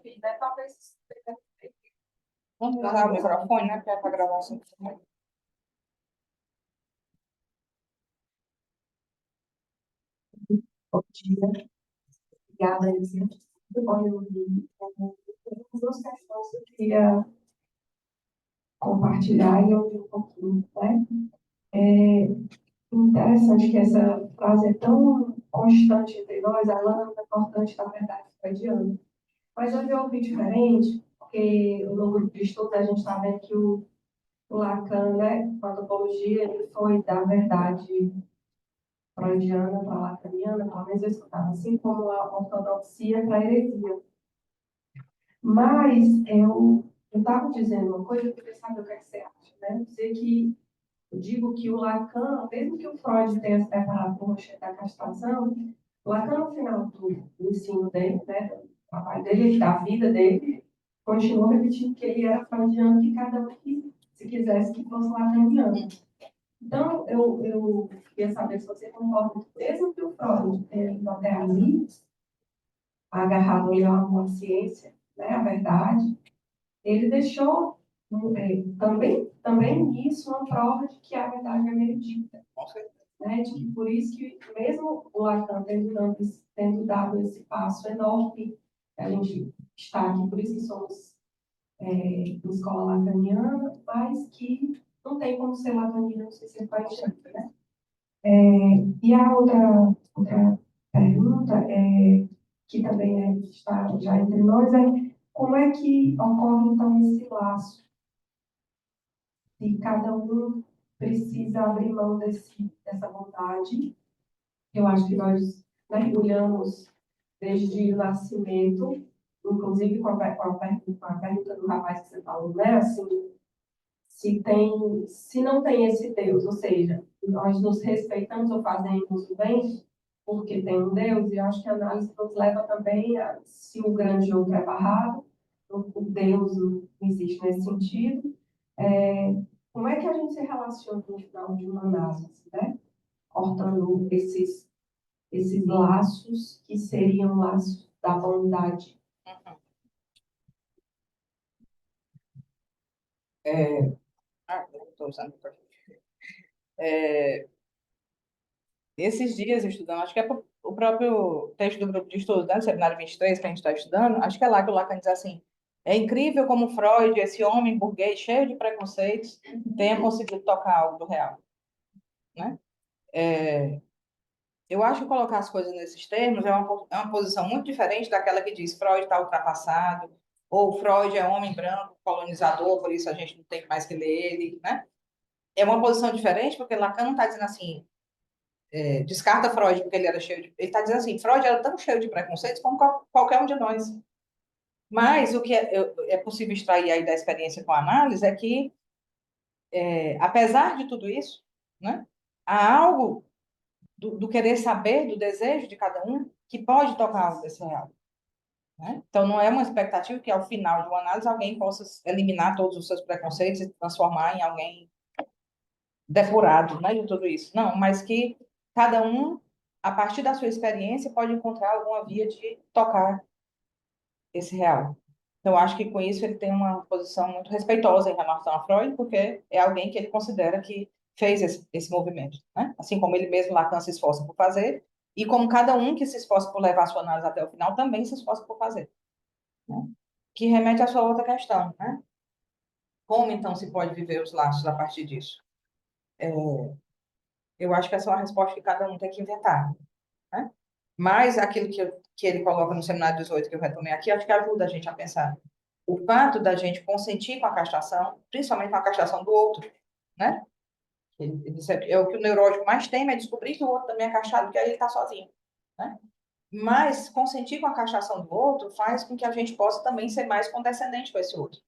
vamos usar o microfone, né? Para gravar assim. Bom dia. Obrigada, Elisa. Olha, eu tenho duas questões que eu queria compartilhar e ouvir um pouquinho, né? É interessante que essa frase é tão constante entre nós, a Lana é importante, na verdade, freudiana. Mas eu já ouvi diferente, porque no grupo de estudos a gente está vendo que o Lacan, né, com a antropologia, ele foi da verdade freudiana para a lacaniana, pelo menos eu escutava, assim como a ortodoxia para a heresia. Mas eu estava dizendo uma coisa, eu queria saber o que é que você acha, né? Dizer que, eu digo que o Lacan, mesmo que o Freud tenha se preparado para o rochedo da castração, o Lacan, no final do ensino dele, né, do trabalho dele, da vida dele, continuou repetindo que ele era freudiano, que cada um que, se quisesse que fosse lacaniano. Então, eu queria saber se você concorda, mesmo que o Freud tenha ido até ali, agarrado ali a uma ciência, né, a verdade, ele deixou também nisso uma prova de que a verdade é veredicta. Né? De que por isso que mesmo o Lacan tendo dado esse passo enorme, a gente está aqui, por isso que somos uma escola lacaniana, mas que não tem como ser lacaniano sem ser paixão, né? E a outra pergunta, que também está já entre nós, é como é que ocorre, então, esse laço? Se cada um precisa abrir mão dessa vontade. Eu acho que nós mergulhamos desde o nascimento, inclusive com a pergunta do rapaz que você falou, né? Assim, se não tem esse Deus, ou seja, nós nos respeitamos ou fazemos o bem porque tem um Deus, e eu acho que a análise nos leva também a, se o grande outro é barrado, o Deus não existe nesse sentido, como é que a gente se relaciona no final de uma análise, né? Cortando esses laços que seriam laços da bondade. Estou usando o microfone. Esses dias estudando, acho que é o próprio texto do grupo de estudos, né, do Seminário 23, que a gente está estudando, acho que é lá que o Lacan diz assim: é incrível como Freud, esse homem burguês cheio de preconceitos, tenha conseguido tocar algo do real. Né? Eu acho que colocar as coisas nesses termos é uma posição muito diferente daquela que diz Freud está ultrapassado, ou Freud é homem branco, colonizador, por isso a gente não tem mais que ler ele. Né? É uma posição diferente, porque Lacan não está dizendo assim, descarta Freud porque ele era cheio de... Ele está dizendo assim, Freud era tão cheio de preconceitos como qualquer um de nós. Mas o que é possível extrair aí da experiência com a análise é que, apesar de tudo isso, né, há algo do querer saber, do desejo de cada um, que pode tocar algo desse real. Né? Então, não é uma expectativa que, ao final de uma análise, alguém possa eliminar todos os seus preconceitos e se transformar em alguém depurado, né, de tudo isso. Não, mas que cada um, a partir da sua experiência, pode encontrar alguma via de tocar esse real. Então, acho que com isso ele tem uma posição muito respeitosa em relação a Freud, porque é alguém que ele considera que fez esse movimento, né? Assim como ele mesmo, Lacan, se esforça por fazer, e como cada um que se esforça por levar a sua análise até o final também se esforça por fazer. Né? Que remete à sua outra questão, né? Como, então, se pode viver os laços a partir disso? Eu acho que essa é uma resposta que cada um tem que inventar. Né? Mas aquilo que ele coloca no seminário 18, que eu retomei aqui, acho que ajuda a gente a pensar. O fato da gente consentir com a castração, principalmente com a castração do outro, né? Ele disse, é o que o neurótico mais teme, é descobrir que o outro também é castrado, porque aí ele está sozinho. Né? Mas consentir com a castração do outro faz com que a gente possa também ser mais condescendente com esse outro.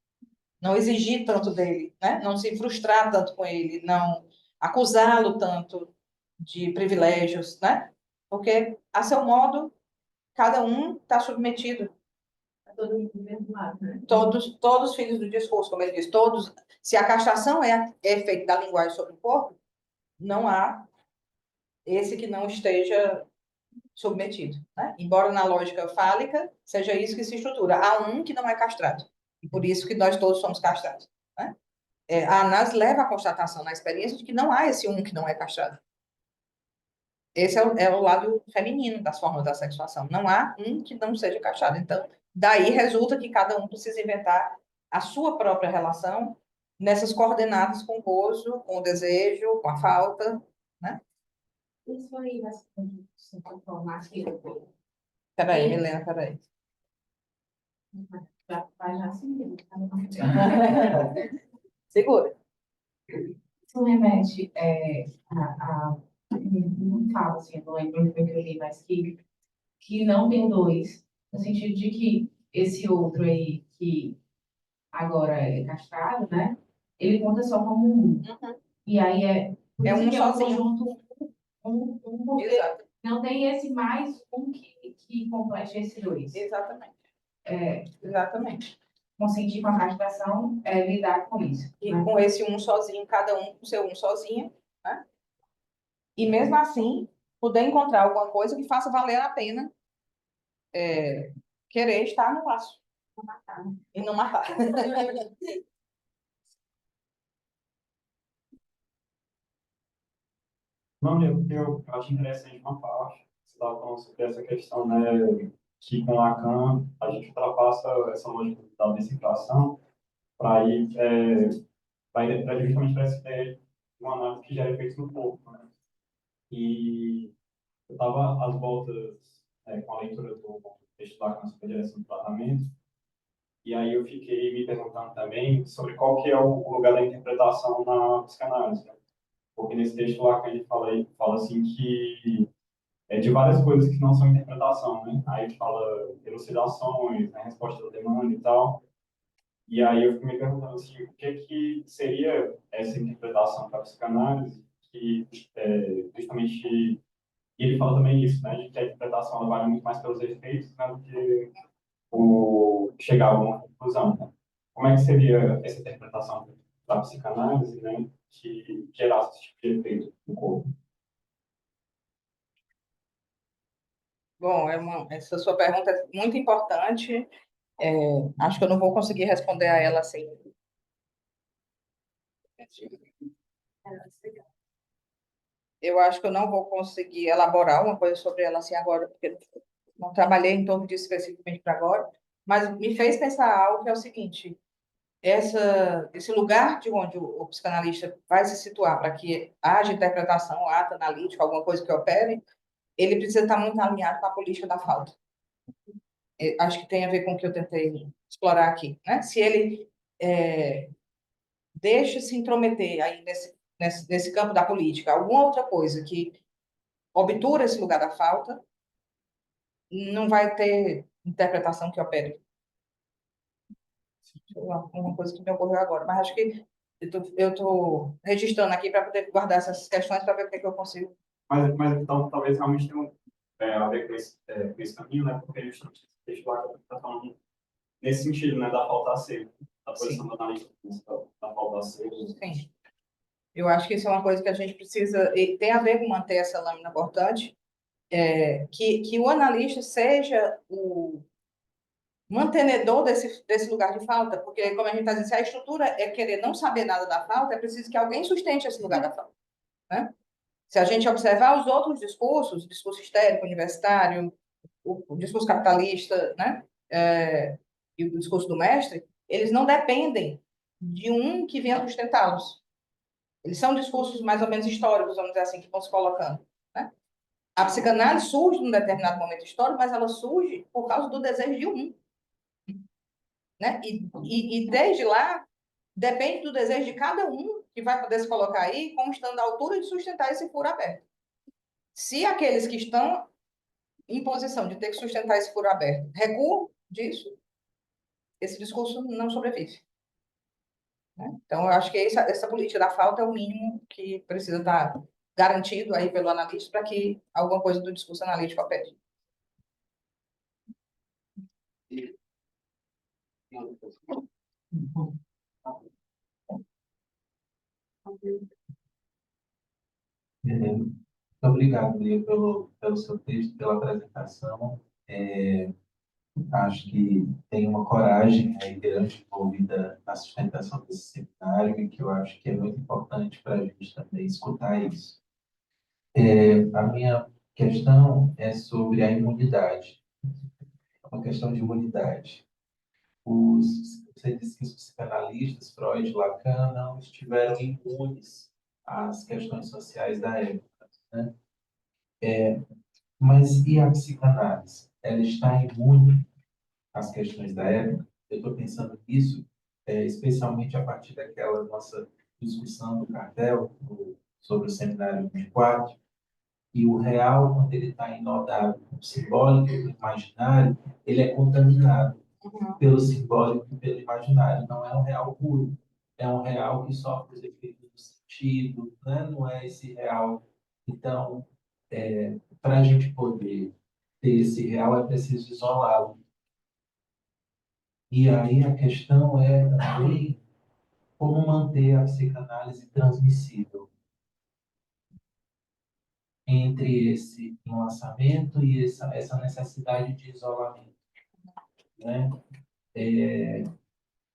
Não exigir tanto dele, né? Não se frustrar tanto com ele, não acusá-lo tanto de privilégios, né? Porque, a seu modo, cada um está submetido. Todo mundo do mesmo lado, né? Todos filhos do discurso, como ele diz, todos. Se a castração é efeito da linguagem sobre o corpo, não há esse que não esteja submetido, né? Embora na lógica fálica seja isso que se estrutura. Há um que não é castrado. E por isso que nós todos somos castrados, né? A análise leva à constatação na experiência de que não há esse um que não é castrado. Esse é o lado feminino das formas da sexuação. Não há um que não seja castrado. Então, daí resulta que cada um precisa inventar a sua própria relação nessas coordenadas com o gozo, com o desejo, com a falta, né? Isso aí vai se transformar aqui. Peraí, Milena, peraí. Já assim, Segura. isso remete não falo assim, eu não lembro o que eu li, mas que não tem dois, no sentido de que esse outro aí, que agora é castrado, né? Ele conta só como um. Uhum. E aí por É isso um que é um sozinho. conjunto, porque Exato. não tem esse mais um que complete esse dois. Exatamente. É, Exatamente. consentir com a castração é lidar com isso. E Né? com esse um sozinho, cada um com seu um sozinho, né? E mesmo assim, poder encontrar alguma coisa que faça valer a pena querer estar no laço e não matar. Não, eu acho interessante uma parte, você estava falando sobre essa questão, né, que com Lacan a gente ultrapassa essa lógica da decifração para ir, justamente para essa ideia de uma análise que gera efeitos no corpo, né? E eu estava às voltas com a leitura do texto do Lacan sobre a direção do tratamento, e aí eu fiquei me perguntando também sobre qual que é o lugar da interpretação na psicanálise, né? Porque nesse texto Lacan ele fala assim que de várias coisas que não são interpretação, né? Aí fala elucidações, né, resposta da demanda e tal. E aí eu fico me perguntando assim, o que que seria essa interpretação para a psicanálise, que justamente e ele fala também isso, né, de que a interpretação ela vale muito mais pelos efeitos, né, do que o chegar a alguma conclusão. Né? Como é que seria essa interpretação da psicanálise, né, que gerasse esse tipo de efeito no corpo? Bom, essa sua pergunta é muito importante. Acho que eu não vou conseguir responder a ela assim. Eu acho que eu não vou conseguir elaborar uma coisa sobre ela assim agora, porque não trabalhei em torno disso especificamente para agora, mas me fez pensar algo que é o seguinte: esse lugar de onde o psicanalista vai se situar para que haja interpretação, ato analítico, alguma coisa que opere, ele precisa estar muito alinhado com a política da falta. Acho que tem a ver com o que eu tentei explorar aqui, né? Se ele deixa se intrometer aí nesse campo da política, alguma outra coisa que obtura esse lugar da falta, não vai ter interpretação que opere. Uma coisa que me ocorreu agora, mas acho que eu tô registrando aqui para poder guardar essas questões para ver o que, é que eu consigo. Mas então, talvez realmente tenha a ver com esse caminho, né? Porque justamente esse texto lá está falando nesse sentido, né? Da falta a ser, da posição Sim, do analista, da falta a ser. sim. Eu acho que isso é uma coisa que a gente precisa, e tem a ver com manter essa lâmina cortante, que o analista seja o mantenedor desse lugar de falta, porque, como a gente está dizendo, se a estrutura é querer não saber nada da falta, é preciso que alguém sustente esse lugar da falta, né? Se a gente observar os outros discursos, o discurso histérico, universitário, o discurso capitalista, né? E o discurso do mestre, eles não dependem de um que venha sustentá-los. Eles são discursos mais ou menos históricos, vamos dizer assim, que vão se colocando, né? A psicanálise surge num determinado momento histórico, mas ela surge por causa do desejo de um, né? E desde lá, depende do desejo de cada um que vai poder se colocar aí como estando à altura de sustentar esse furo aberto. Se aqueles que estão em posição de ter que sustentar esse furo aberto recuam disso, esse discurso não sobrevive. Né? Então, eu acho que essa política da falta é o mínimo que precisa estar garantido aí pelo analista para que alguma coisa do discurso analítico opere. Muito obrigado, Lia, pelo seu texto, pela apresentação. Acho que tem uma coragem aí grande envolvida na sustentação desse seminário e que eu acho que é muito importante para a gente também escutar isso. A minha questão é sobre a imunidade, uma questão de imunidade. Você disse que os psicanalistas, Freud e Lacan, não estiveram imunes às questões sociais da época, né? Mas e a psicanálise? Ela está imune às questões da época? Eu estou pensando nisso, especialmente a partir daquela nossa discussão do cartel sobre o seminário 24, e o real, quando ele está inodado com o simbólico e o imaginário, ele é contaminado pelo simbólico e pelo imaginário. Não é um real puro, é um real que sofre os efeitos do sentido, né? Não é esse real. Então, para a gente poder ter esse real, é preciso isolá-lo. E aí a questão é também como manter a psicanálise transmissível entre esse enlaçamento e essa necessidade de isolamento, né?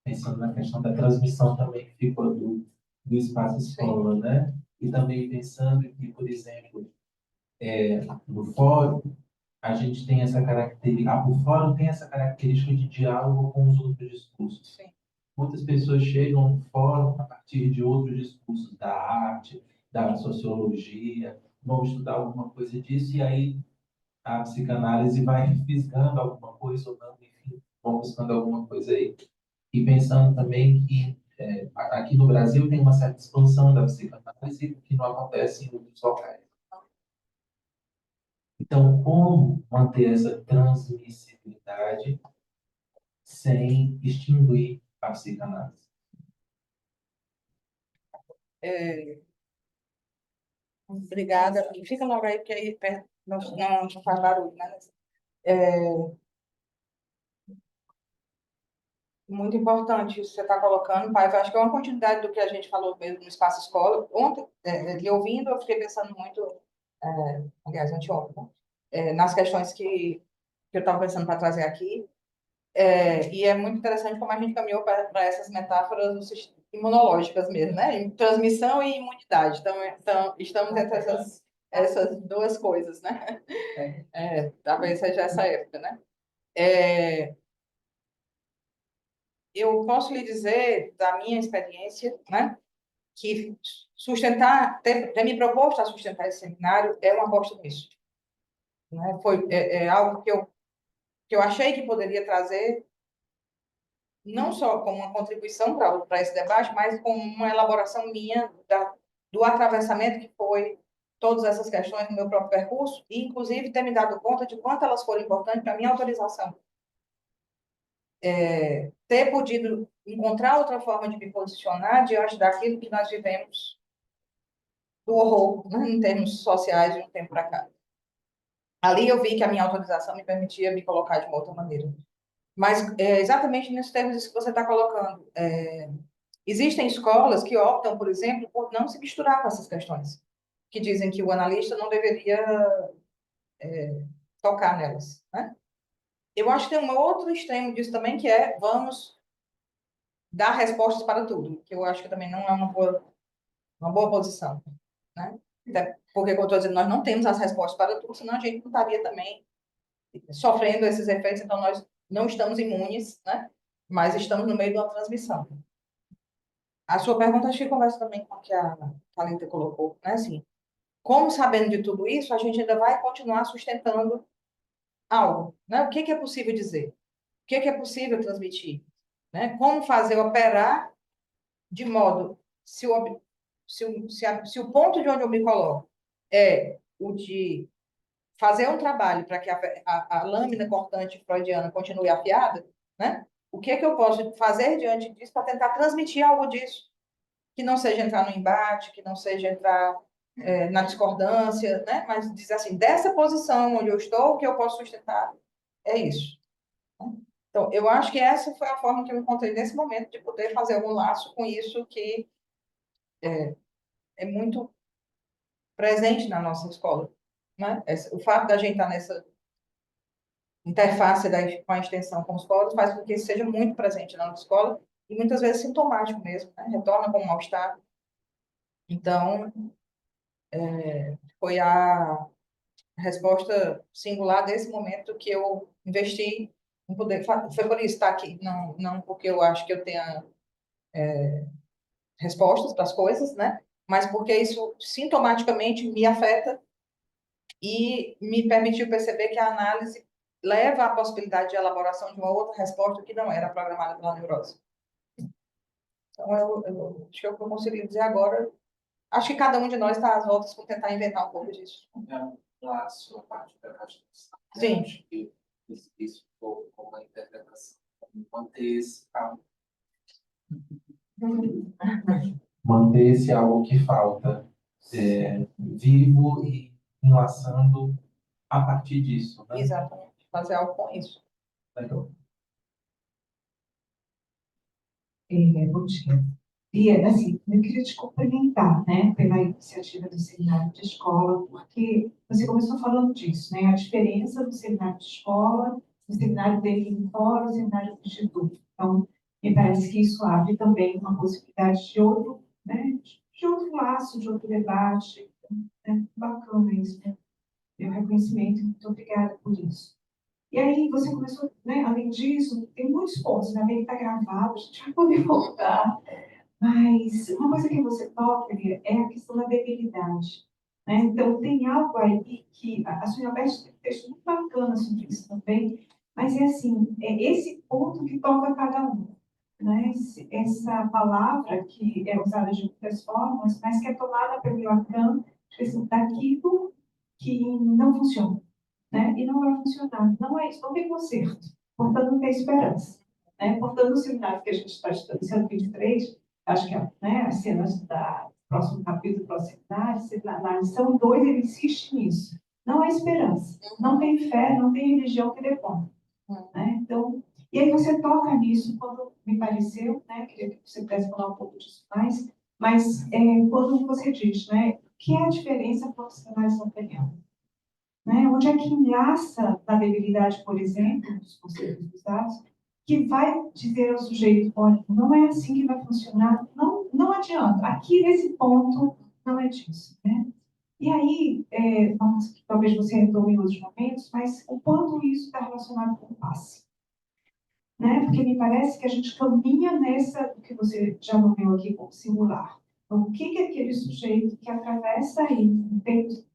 Pensando na questão da transmissão também que ficou do espaço escola, né? E também pensando que, por exemplo, no fórum, a gente tem essa característica, o fórum tem essa característica de diálogo com os outros discursos. Sim. Muitas pessoas chegam no fórum a partir de outros discursos da arte, da sociologia, vão estudar alguma coisa disso, e aí a psicanálise vai fisgando alguma coisa ou não, enfim, vão buscando alguma coisa aí. E pensando também que aqui no Brasil tem uma certa expansão da psicanálise que não acontece em outros locais. Então, como manter essa transmissibilidade sem extinguir a psicanálise? Obrigada. Fica logo aí, porque aí não faz barulho, né? Muito importante isso que você está colocando, pai. Eu acho que é uma continuidade do que a gente falou mesmo no espaço escola. Ontem, lhe ouvindo, eu fiquei pensando muito, aliás, anteontem, nas questões que eu estava pensando para trazer aqui. E é muito interessante como a gente caminhou para essas metáforas imunológicas mesmo, né? Em transmissão e imunidade. Então estamos entre essas duas coisas, né? Talvez seja essa época, né? Eu posso lhe dizer, da minha experiência, né, que ter me proposto a sustentar esse seminário é uma aposta nisso. Né? É algo que eu achei que poderia trazer, não só como uma contribuição para esse debate, mas como uma elaboração minha do atravessamento que foi todas essas questões no meu próprio percurso, e, inclusive, ter me dado conta de quanto elas foram importantes para a minha autorização. Ter podido encontrar outra forma de me posicionar diante daquilo que nós vivemos do horror, né, em termos sociais de um tempo para cá. Ali eu vi que a minha autorização me permitia me colocar de uma outra maneira. Mas exatamente nesses termos que você está colocando. Existem escolas que optam, por exemplo, por não se misturar com essas questões, que dizem que o analista não deveria tocar nelas. Né? Eu acho que tem um outro extremo disso também, que é vamos dar respostas para tudo, que eu acho que também não é uma boa posição. Né? Até porque, como eu estou dizendo, nós não temos as respostas para tudo, senão a gente não estaria também sofrendo esses efeitos, então nós não estamos imunes, né? Mas estamos no meio de uma transmissão. A sua pergunta, acho que conversa também com o que a Thalita colocou, né? Assim, como sabendo de tudo isso, a gente ainda vai continuar sustentando algo, né? O que é possível dizer? O que é possível transmitir? Né? Como fazer operar de modo, se o ponto de onde eu me coloco é o de fazer um trabalho para que a lâmina cortante freudiana continue afiada, né? O que é que eu posso fazer diante disso para tentar transmitir algo disso? Que não seja entrar no embate, que não seja entrar na discordância, né? Mas dizer assim, dessa posição onde eu estou, o que eu posso sustentar é isso. Então, eu acho que essa foi a forma que eu encontrei nesse momento de poder fazer algum laço com isso que é muito presente na nossa escola, né? O fato da gente estar nessa interface com a extensão com os polos faz com que isso seja muito presente na nossa escola e muitas vezes sintomático mesmo, né? Retorna com um mal-estar. Então, foi a resposta singular desse momento que eu investi em poder. Foi por isso estar aqui, não porque eu acho que eu tenha respostas para as coisas, né? Mas porque isso sintomaticamente me afeta e me permitiu perceber que a análise leva à possibilidade de elaboração de uma outra resposta que não era programada pela neurose. Então, eu acho que é o que eu consigo dizer agora. Acho que cada um de nós está às voltas por tentar inventar um pouco disso. É um laço a parte da constituição. Sim. Acho que isso foi como uma interpretação. Manter esse algo. Manter esse algo que falta vivo e enlaçando a partir disso, né? Exatamente. Fazer algo com isso. Legal. Bom dia. E, assim, eu queria te cumprimentar, né, pela iniciativa do seminário de escola, porque você começou falando disso, né, a diferença do seminário de escola, do seminário dele fora, o seminário do instituto. Então, me parece que isso abre também uma possibilidade de outro, né, de outro laço, de outro debate. Né, bacana isso, né? Meu reconhecimento, muito obrigada por isso. E aí você começou, né, além disso, tem muitos pontos, né, bem que está gravado, a gente vai poder voltar. Mas uma coisa que você toca, Lia, é a questão da debilidade. Né? Então, tem algo aí que a Sônia Alberto tem um texto muito bacana sobre isso também, mas é assim, é esse ponto que toca cada um. Né? Essa palavra que é usada de muitas formas, mas que é tomada pelo Lacan, assim, daquilo que não funciona. Né? E não vai funcionar. Não é isso, não tem conserto. Portanto, não tem esperança. Né? Portanto, o seminário que a gente está estudando, esse ano 23, acho que né, as cenas do próximo capítulo, do próximo seminário, na lição 2, ele insiste nisso. Não há esperança. Não tem fé, não tem religião que dê conta. Né? Então, e aí você toca nisso quando me pareceu, né? Queria que você pudesse falar um pouco disso mais, mas quando você diz, né? O que é a diferença para os canais opinião? Né? Onde é que enlaça na debilidade, por exemplo, dos conceitos usados, que vai dizer ao sujeito, olha, não é assim que vai funcionar, não adianta, aqui nesse ponto não é disso. Né? E aí, talvez você retome em outros momentos, mas o quanto isso está relacionado com o passe. Né? Porque me parece que a gente caminha nessa, o que você já nomeou aqui como singular. Então, o que é aquele sujeito que atravessa aí, em termos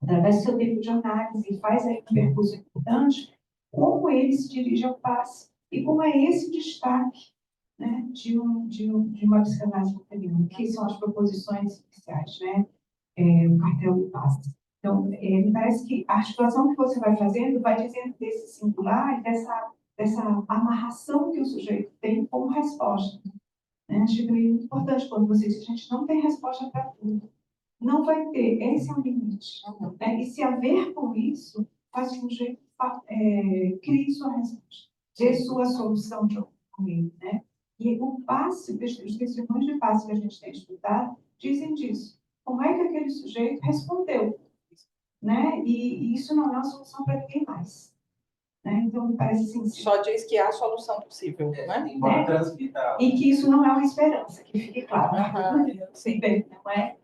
através do seu tempo de análise, e faz aí um percurso importante, como ele se dirige ao passe e como é esse destaque, né, de uma psicanálise feminina, que são as proposições iniciais, né, o cartel do passe. Então, me parece que a articulação que você vai fazendo vai dizendo desse singular e dessa amarração que o sujeito tem como resposta. Né? Acho que é muito importante quando você diz que a gente não tem resposta para tudo. Não vai ter, esse é o limite. Né? E se haver com isso, faz com que o sujeito crie sua resposta, dê sua solução de algum meio. Né? E o passe, os testemunhos de passe que a gente tem estudado, dizem disso. Como é que aquele sujeito respondeu? Né? E isso não é uma solução para ninguém mais. Né? Então, me parece assim. Só diz que há solução possível, né? Embora transmita. E que isso não é uma esperança, que fique claro. Sim. Não é?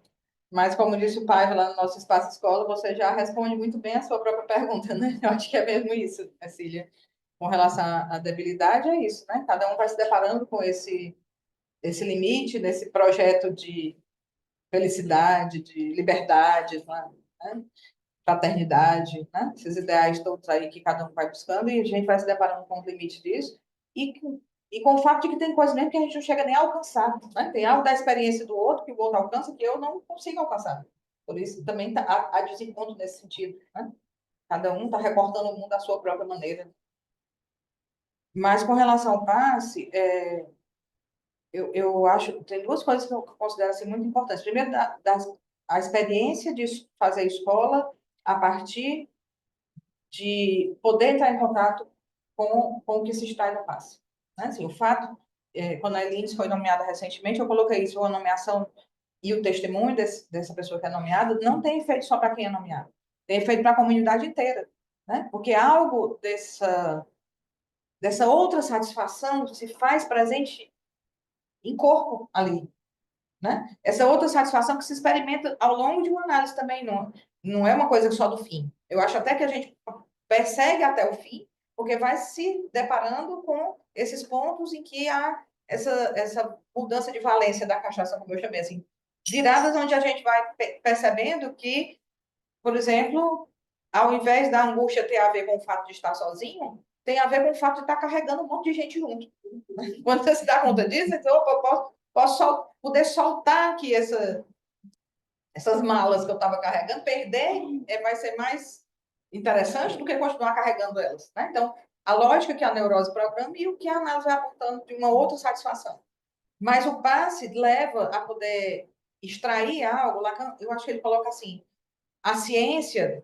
Mas, como disse o pai lá no nosso espaço escola, você já responde muito bem a sua própria pergunta, né? Eu acho que é mesmo isso, Cecília. Com relação à debilidade, é isso, né? Cada um vai se deparando com esse limite, desse projeto de felicidade, de liberdade, né? Fraternidade, né? Esses ideais todos aí que cada um vai buscando e a gente vai se deparando com o limite disso e com o fato de que tem coisas mesmo que a gente não chega nem a alcançar, né? Tem algo da experiência do outro que o outro alcança que eu não consigo alcançar. Por isso também há desencontro nesse sentido, né? Cada um está recortando o mundo da sua própria maneira. Mas com relação ao passe, eu acho tem duas coisas que eu considero assim, muito importantes. Primeiro, das a experiência de fazer escola a partir de poder entrar em contato com o que se está no passe. Né? Assim, o fato, quando a Eline foi nomeada recentemente, eu coloquei isso, uma nomeação e o testemunho dessa pessoa que é nomeada não tem efeito só para quem é nomeado, tem efeito para a comunidade inteira, né? Porque algo dessa outra satisfação se faz presente em corpo ali, né? Essa outra satisfação que se experimenta ao longo de uma análise também, não é uma coisa só do fim. Eu acho até que a gente persegue até o fim, porque vai se deparando com esses pontos em que há essa mudança de valência da cachaça, como eu chamei assim, viradas onde a gente vai percebendo que, por exemplo, ao invés da angústia ter a ver com o fato de estar sozinho, tem a ver com o fato de estar carregando um monte de gente junto. Quando você se dá conta disso, então, eu posso poder soltar aqui essas malas que eu estava carregando, perder vai ser mais interessante do que continuar carregando elas. Né? Então, a lógica que a neurose programa e o que a análise vai apontando de uma outra satisfação. Mas o passe leva a poder extrair algo, Lacan, eu acho que ele coloca assim, a ciência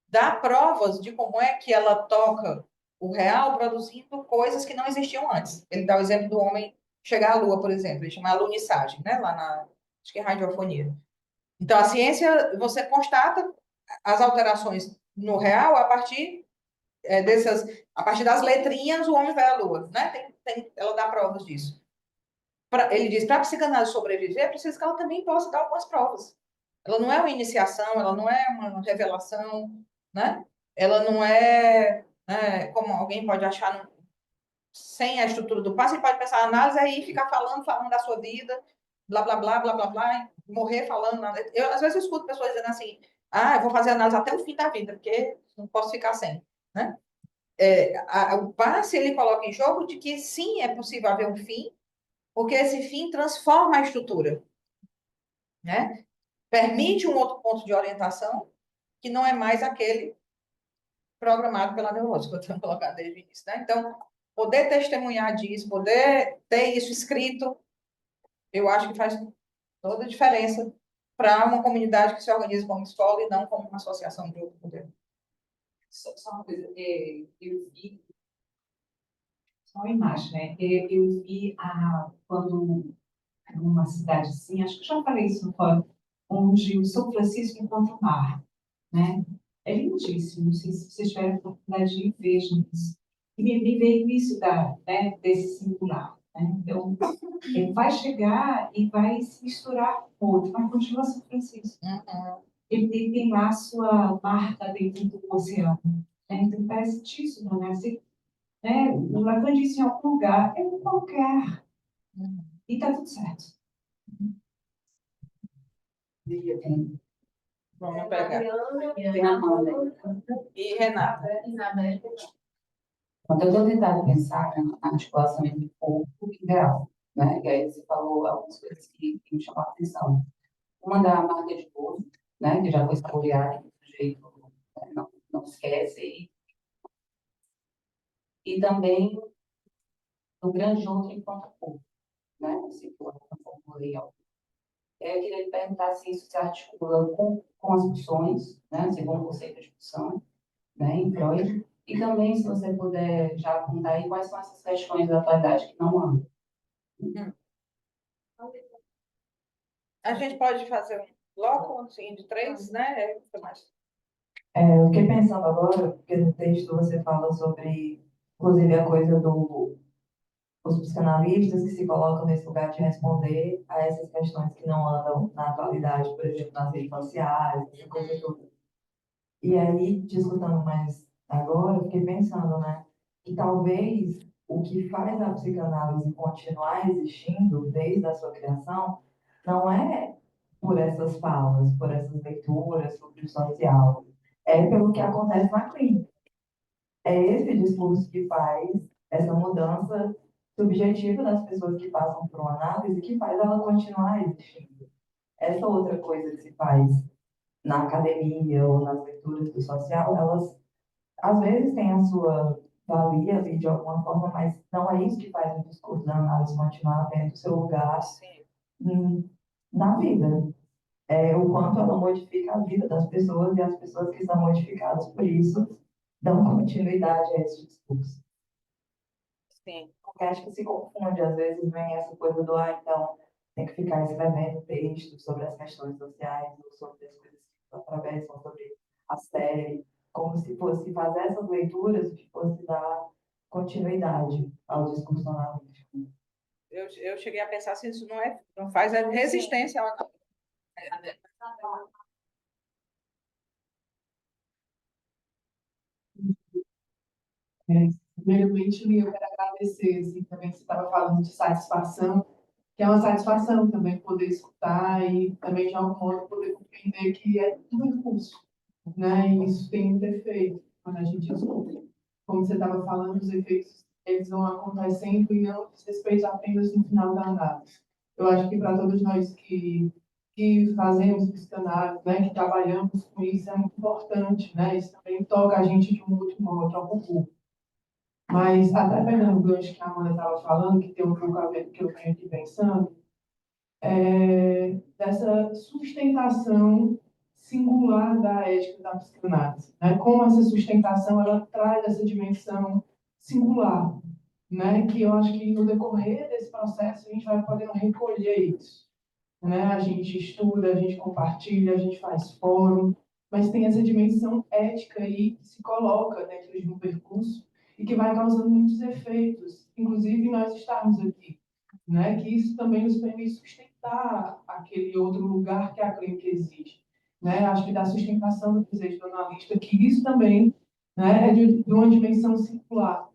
dá provas de como é que ela toca o real produzindo coisas que não existiam antes. Ele dá o exemplo do homem chegar à Lua, por exemplo, ele chama alunissagem, né? Lá na, acho que é radiofonia. Então, a ciência, você constata as alterações no real a partir das letrinhas, o homem vai à Lua, né? Ela dá provas disso. Ele diz, para a psicanálise sobreviver, é preciso que ela também possa dar algumas provas. Ela não é uma iniciação, ela não é uma revelação, né? Ela não é, né, como alguém pode achar, sem a estrutura do passe, ele pode pensar análise aí ficar falando da sua vida, blá, blá, blá, blá, blá, blá, morrer falando. Às vezes eu escuto pessoas dizendo assim, eu vou fazer análise até o fim da vida, porque não posso ficar sem, né? O passe, ele coloca em jogo de que sim, é possível haver um fim, porque esse fim transforma a estrutura, né? Permite um outro ponto de orientação que não é mais aquele programado pela neurose, que eu tenho colocado desde o início, né? Então, poder testemunhar disso, poder ter isso escrito, eu acho que faz toda a diferença para uma comunidade que se organiza como escola e não como uma associação de outro poder. Só uma coisa, eu vi, só uma imagem, né? Eu vi quando numa cidadezinha, acho que eu já falei isso no fórum, onde o São Francisco encontra o mar, né? É lindíssimo, não sei se vocês tiverem a oportunidade de ver, vejam isso. E me veio isso desse singular, né? Então, ele vai chegar e vai se misturar com o outro, vai continuar São Francisco. Uhum. Ele tem lá a sua marca dentro do oceano. Né? Então, parece disso, né? Assim, né? O Lacan disse em algum lugar, é um qualquer, e está tudo certo. Vamos pegar. Tem a Amanda. E Renata. Quando eu estou tentando pensar na articulação entre o corpo e o real, né? E aí você falou algumas coisas que me chamam a atenção. Uma da marca de gozo, né? Que já foi saboreada, que o sujeito não esquece aí. E também do grande outro enquanto corpo, né? Assim, que eu formulei. Eu queria lhe perguntar se isso se articula com as pulsões, né? Segundo o conceito de pulsão, né? Em Freud. E também, se você puder já apontar aí quais são essas questões da atualidade que não andam. A gente pode fazer um bloco assim, de 3, né? Eu fiquei pensando agora, porque no texto você fala sobre, inclusive, a coisa os psicanalistas que se colocam nesse lugar de responder a essas questões que não andam na atualidade, por exemplo, nas redes sociais, essa coisa toda. E aí, discutindo mais agora, eu fiquei pensando, né, que talvez o que faz a psicanálise continuar existindo desde a sua criação não é por essas falas, por essas leituras sobre o social, é pelo que acontece na clínica. É esse discurso que faz essa mudança subjetiva das pessoas que passam por uma análise que faz ela continuar existindo. Essa outra coisa que se faz na academia ou nas leituras do social, elas às vezes têm a sua valia ali de alguma forma, mas não é isso que faz o discurso da análise continuar tendo seu lugar na vida. o quanto ela modifica a vida das pessoas e as pessoas que são modificadas por isso dão continuidade a esse discurso. Sim. Porque acho que se confunde, às vezes vem essa coisa do, então, tem que ficar escrevendo textos sobre as questões sociais, ou sobre as coisas que atravessam, sobre a série, como se fosse fazer essas leituras que fosse dar continuidade ao discurso analítico. Eu cheguei a pensar se isso não faz a resistência ao. Primeiramente, eu quero agradecer, assim, também que você estava falando de satisfação, que é uma satisfação também poder escutar e também, de algum modo, poder compreender que é tudo recurso, né? E isso tem um efeito quando a gente escuta. Como você estava falando, os efeitos, eles vão acontecendo e não diz respeito apenas no final da análise. Eu acho que para todos nós que fazemos psicanálise, né, que trabalhamos com isso, é muito importante, né? Isso também toca a gente de um outro modo, toca o corpo. Mas, até pegando o gancho que a Amanda estava falando, que tem um pouco a ver com o que eu venho aqui pensando, dessa sustentação singular da ética da psicanálise. Né? Como essa sustentação ela traz essa dimensão singular, né? Que eu acho que no decorrer desse processo a gente vai podendo recolher isso. Né? A gente estuda, a gente compartilha, a gente faz fórum, mas tem essa dimensão ética aí que se coloca dentro de um percurso e que vai causando muitos efeitos, inclusive nós estarmos aqui, né? Que isso também nos permite sustentar aquele outro lugar que a clínica existe, né? Acho que da sustentação do desejo do analista, que isso também, né, é de uma dimensão circular.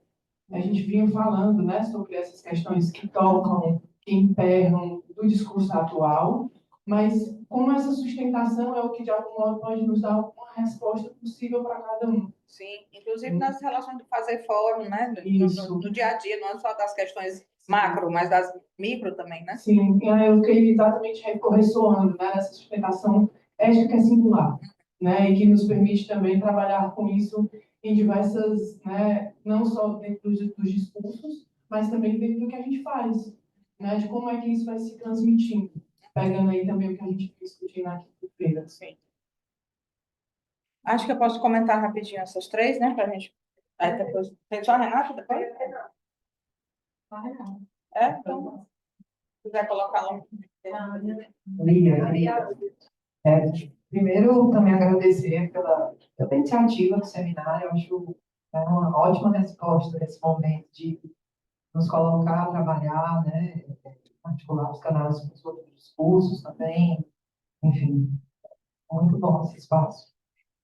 A gente vinha falando, né, sobre essas questões que tocam, que emperram do discurso atual, mas como essa sustentação é o que, de algum modo, pode nos dar uma resposta possível para cada um. Sim, inclusive nas relações de fazer fórum, né? Isso. No dia a dia, não é só das questões macro, mas das micro também, né? Sim, eu fiquei exatamente ressoando, né, nessa sustentação ética que é singular, né, e que nos permite também trabalhar com isso em diversas, né, não só dentro dos discursos, mas também dentro do que a gente faz, né, de como é que isso vai se transmitindo, pegando aí também o que a gente foi discutindo na quinta-feira. Sim. Acho que eu posso comentar rapidinho essas três, né? Para a gente. Aí depois. Tem só a Renata depois? Então, se quiser colocar lá. Lia. Primeiro, também agradecer pela iniciativa do seminário. Eu acho uma ótima resposta nesse momento de nos colocar a trabalhar, né, articular os canais com os outros discursos também, enfim, muito bom esse espaço.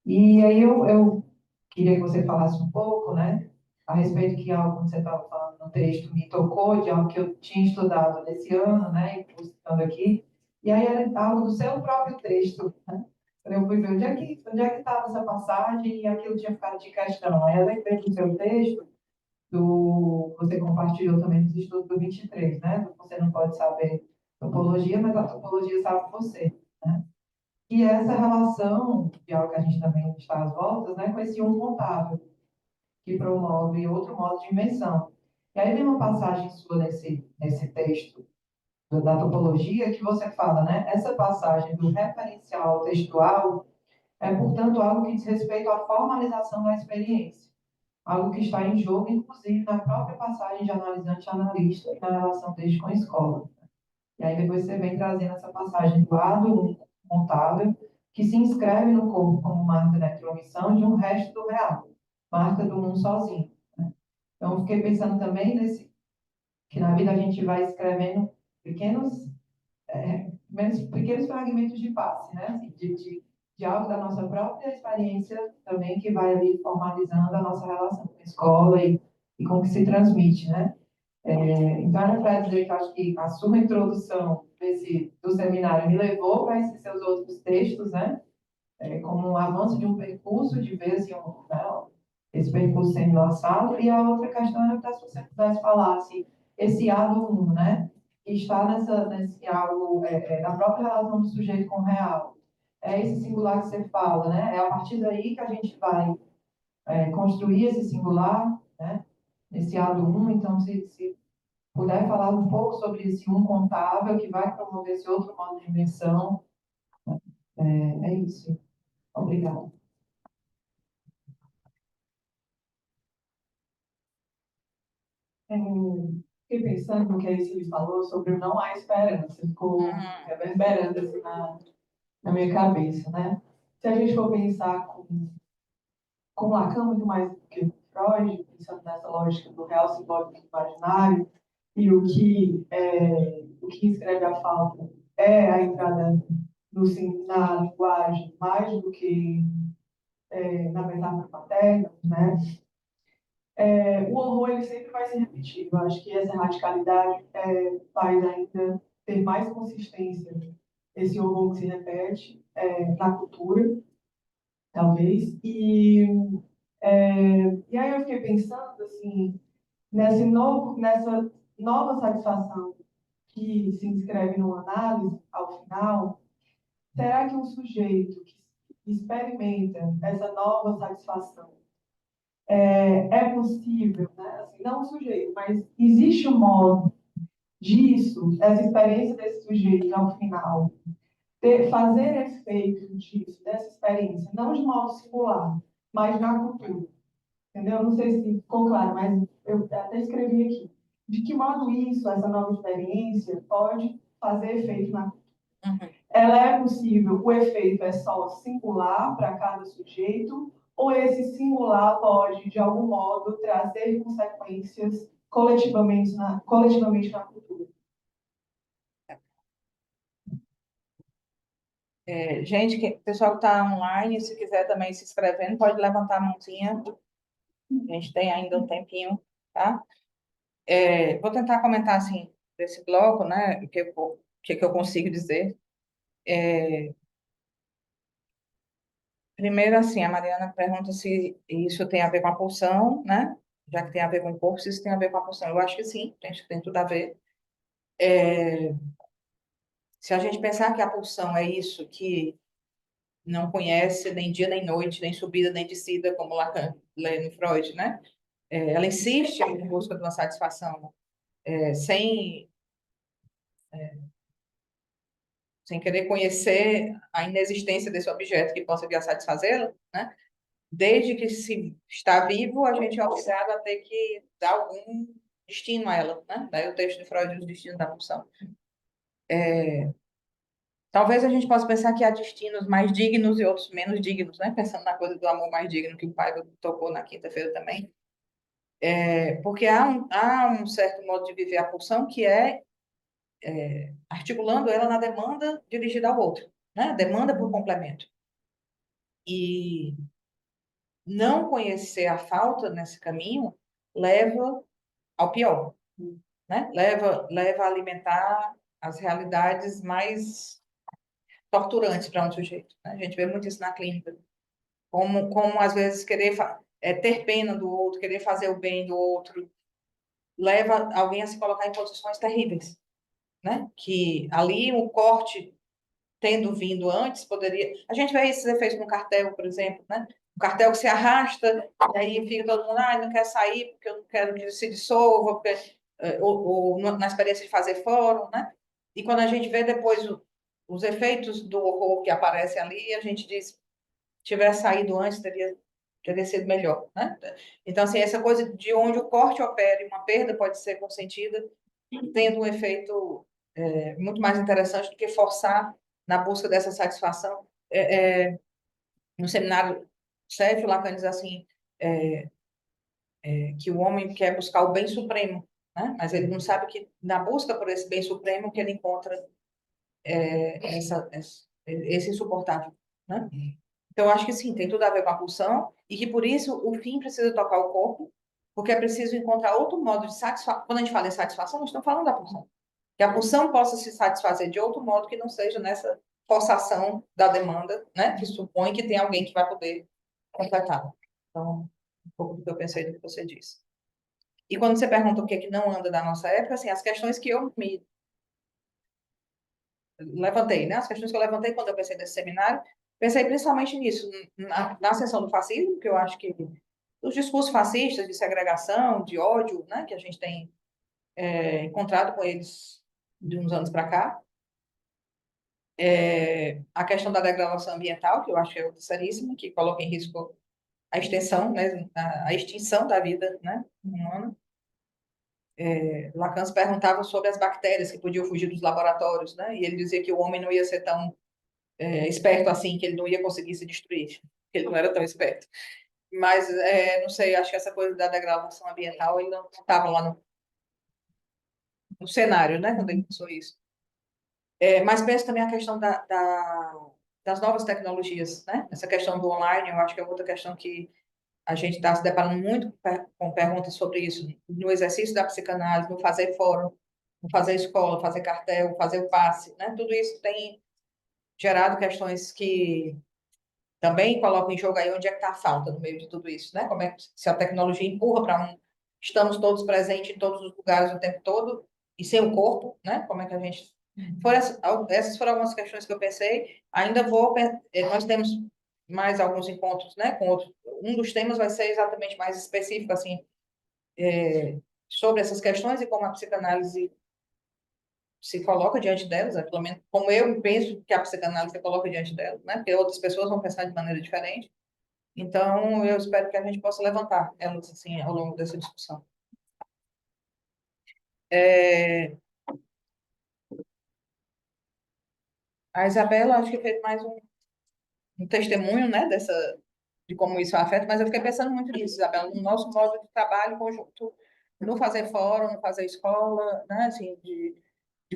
E aí eu queria que você falasse um pouco, né, a respeito que algo que você estava falando no texto me tocou, de algo que eu tinha estudado nesse ano, né, e estou estudando aqui, e aí era algo do seu próprio texto, né? Eu fui ver onde é que estava essa passagem e aquilo tinha ficado de questão. Aí eu lembrei do seu texto, você compartilhou também nos estudos do 23, né? Você não pode saber topologia, mas a topologia sabe você, né? E essa relação, de algo que a gente também está às voltas, né, com esse contável, que promove outro modo de invenção. E aí tem uma passagem sua nesse texto da topologia que você fala, né? Essa passagem do referencial textual é, portanto, algo que diz respeito à formalização da experiência, algo que está em jogo, inclusive, na própria passagem de analisante e analista e na relação deles com a escola. E aí depois você vem trazendo essa passagem do lado contábil, que se inscreve no corpo como marca da intromissão de um resto do real, marca do um sozinho. Né? Então, eu fiquei pensando também que na vida a gente vai escrevendo pequenos, pequenos fragmentos de passe, né? Assim, de algo da nossa própria experiência também que vai ali formalizando a nossa relação com a escola e com o que se transmite, né? Então, era para dizer que eu acho que a sua introdução do seminário me levou para esses seus outros textos, né? Como um avanço de um percurso, de ver assim, né, esse percurso sendo lançado. E a outra questão era se você pudesse falar assim, esse A do 1, né? Que está nesse algo da própria relação do sujeito com o real. É esse singular que você fala, né? É a partir daí que a gente vai construir esse singular, né? Esse A do 1. Então, se puder falar um pouco sobre esse contável que vai promover esse outro modo de invenção, né? É isso. Obrigada. Fiquei pensando no que a Cecília falou sobre o não há esperança. Ficou reverberando assim na minha cabeça, né? Se a gente for pensar com Lacan, muito mais do que Freud, pensando nessa lógica do real simbólico e imaginário, e o que inscreve a falta é a entrada na linguagem, mais do que na metáfora paterna, né? O horror ele sempre vai se repetir. Eu acho que essa radicalidade faz ainda ter mais consistência esse horror que se repete na cultura, talvez. E aí eu fiquei pensando assim, nessa nova satisfação que se inscreve numa análise ao final. Será que um sujeito que experimenta essa nova satisfação é possível, né? Assim, não o sujeito, mas existe um modo disso, essa experiência desse sujeito ao final, fazer efeito disso, dessa experiência, não de modo singular, mas na cultura. Entendeu? Não sei se ficou claro, mas eu até escrevi aqui. De que modo isso, essa nova experiência, pode fazer efeito na cultura? Ela é possível, o efeito é só singular para cada sujeito, ou esse singular pode, de algum modo, trazer consequências coletivamente na cultura? Gente, o pessoal que está online, se quiser também se inscrevendo, pode levantar a mãozinha. A gente tem ainda um tempinho, tá? Vou tentar comentar, assim, desse bloco, né? O que eu consigo dizer. Primeiro, assim, a Mariana pergunta se isso tem a ver com a pulsão, né? Já que tem a ver com o corpo, se isso tem a ver com a pulsão. Eu acho que sim, tem tudo a ver. Se a gente pensar que a pulsão é isso que não conhece nem dia nem noite, nem subida nem descida, como Lacan lê no Freud, né? Ela insiste em busca de uma satisfação sem querer conhecer a inexistência desse objeto que possa vir a satisfazê-la, né? Desde que se está vivo, a gente é obrigado a ter que dar algum destino a ela, né? Daí o texto de Freud, os destinos da pulsão. Talvez a gente possa pensar que há destinos mais dignos e outros menos dignos, né? Pensando na coisa do amor mais digno que o pai tocou na quinta-feira também. Porque há um certo modo de viver a pulsão que é articulando ela na demanda dirigida ao outro, né? Demanda por complemento. E não conhecer a falta nesse caminho leva ao pior, né? Leva a alimentar as realidades mais torturantes para um sujeito, né? A gente vê muito isso na clínica. Como às vezes querer ter pena do outro, querer fazer o bem do outro, leva alguém a se colocar em posições terríveis, né? Que ali o corte tendo vindo antes poderia. A gente vê esses efeitos no cartel, por exemplo, né? O cartel que se arrasta, e aí fica todo mundo, não quer sair porque eu não quero que ele se dissolva, porque, ou na experiência de fazer fórum, né? E quando a gente vê depois os efeitos do horror que aparece ali, a gente diz, tivesse saído antes, teria sido melhor, né? Então, assim, essa coisa de onde o corte opera e uma perda pode ser consentida, tendo um efeito muito mais interessante do que forçar na busca dessa satisfação. No seminário Sérgio Lacan diz assim, que o homem quer buscar o bem supremo, né? Mas ele não sabe que na busca por esse bem supremo que ele encontra esse insuportável, né? Então, eu acho que sim, tem tudo a ver com a pulsão e que, por isso, o fim precisa tocar o corpo, porque é preciso encontrar outro modo de satisfação. Quando a gente fala em satisfação, nós estamos falando da pulsão. Que a pulsão possa se satisfazer de outro modo que não seja nessa forçação da demanda, né? Que supõe que tem alguém que vai poder completá-la. Então, um pouco do que eu pensei do que você disse. E quando você pergunta o que é que não anda da nossa época, assim, as questões que eu me levantei, né? As questões que eu levantei quando eu pensei nesse seminário, pensei principalmente nisso, na seção do fascismo, que eu acho que os discursos fascistas de segregação, de ódio, né? Que a gente tem encontrado com eles de uns anos para cá, A questão da degradação ambiental, que eu acho que é outra seríssima, que coloca em risco a extensão, né, a extinção da vida, né, humana. Lacan perguntava sobre as bactérias que podiam fugir dos laboratórios, né, e ele dizia que o homem não ia ser tão esperto assim, que ele não ia conseguir se destruir, que ele não era tão esperto. Mas, não sei, acho que essa coisa da degradação ambiental ainda não estava lá no cenário, né, quando ele pensou isso. Mas penso também a questão das novas tecnologias, né? Essa questão do online, eu acho que é outra questão que a gente está se deparando muito com perguntas sobre isso, no exercício da psicanálise, no fazer fórum, no fazer escola, fazer cartel, fazer o passe, né? Tudo isso tem gerado questões que também colocam em jogo aí onde é que está a falta no meio de tudo isso, né? Como é que se a tecnologia empurra para estamos todos presentes em todos os lugares o tempo todo e sem o corpo, né? Como é que a gente essas foram algumas questões que eu pensei. Ainda nós temos mais alguns encontros, né? Com outros. Um dos temas vai ser exatamente mais específico, assim, sobre essas questões e como a psicanálise se coloca diante delas, pelo menos como eu penso que a psicanálise se coloca diante delas, né? Porque outras pessoas vão pensar de maneira diferente. Então, eu espero que a gente possa levantar elas assim ao longo dessa discussão. A Isabela, acho que fez mais um testemunho, né, de como isso afeta, mas eu fiquei pensando muito nisso, Isabela, no nosso modo de trabalho conjunto, no fazer fórum, no fazer escola, né, assim, de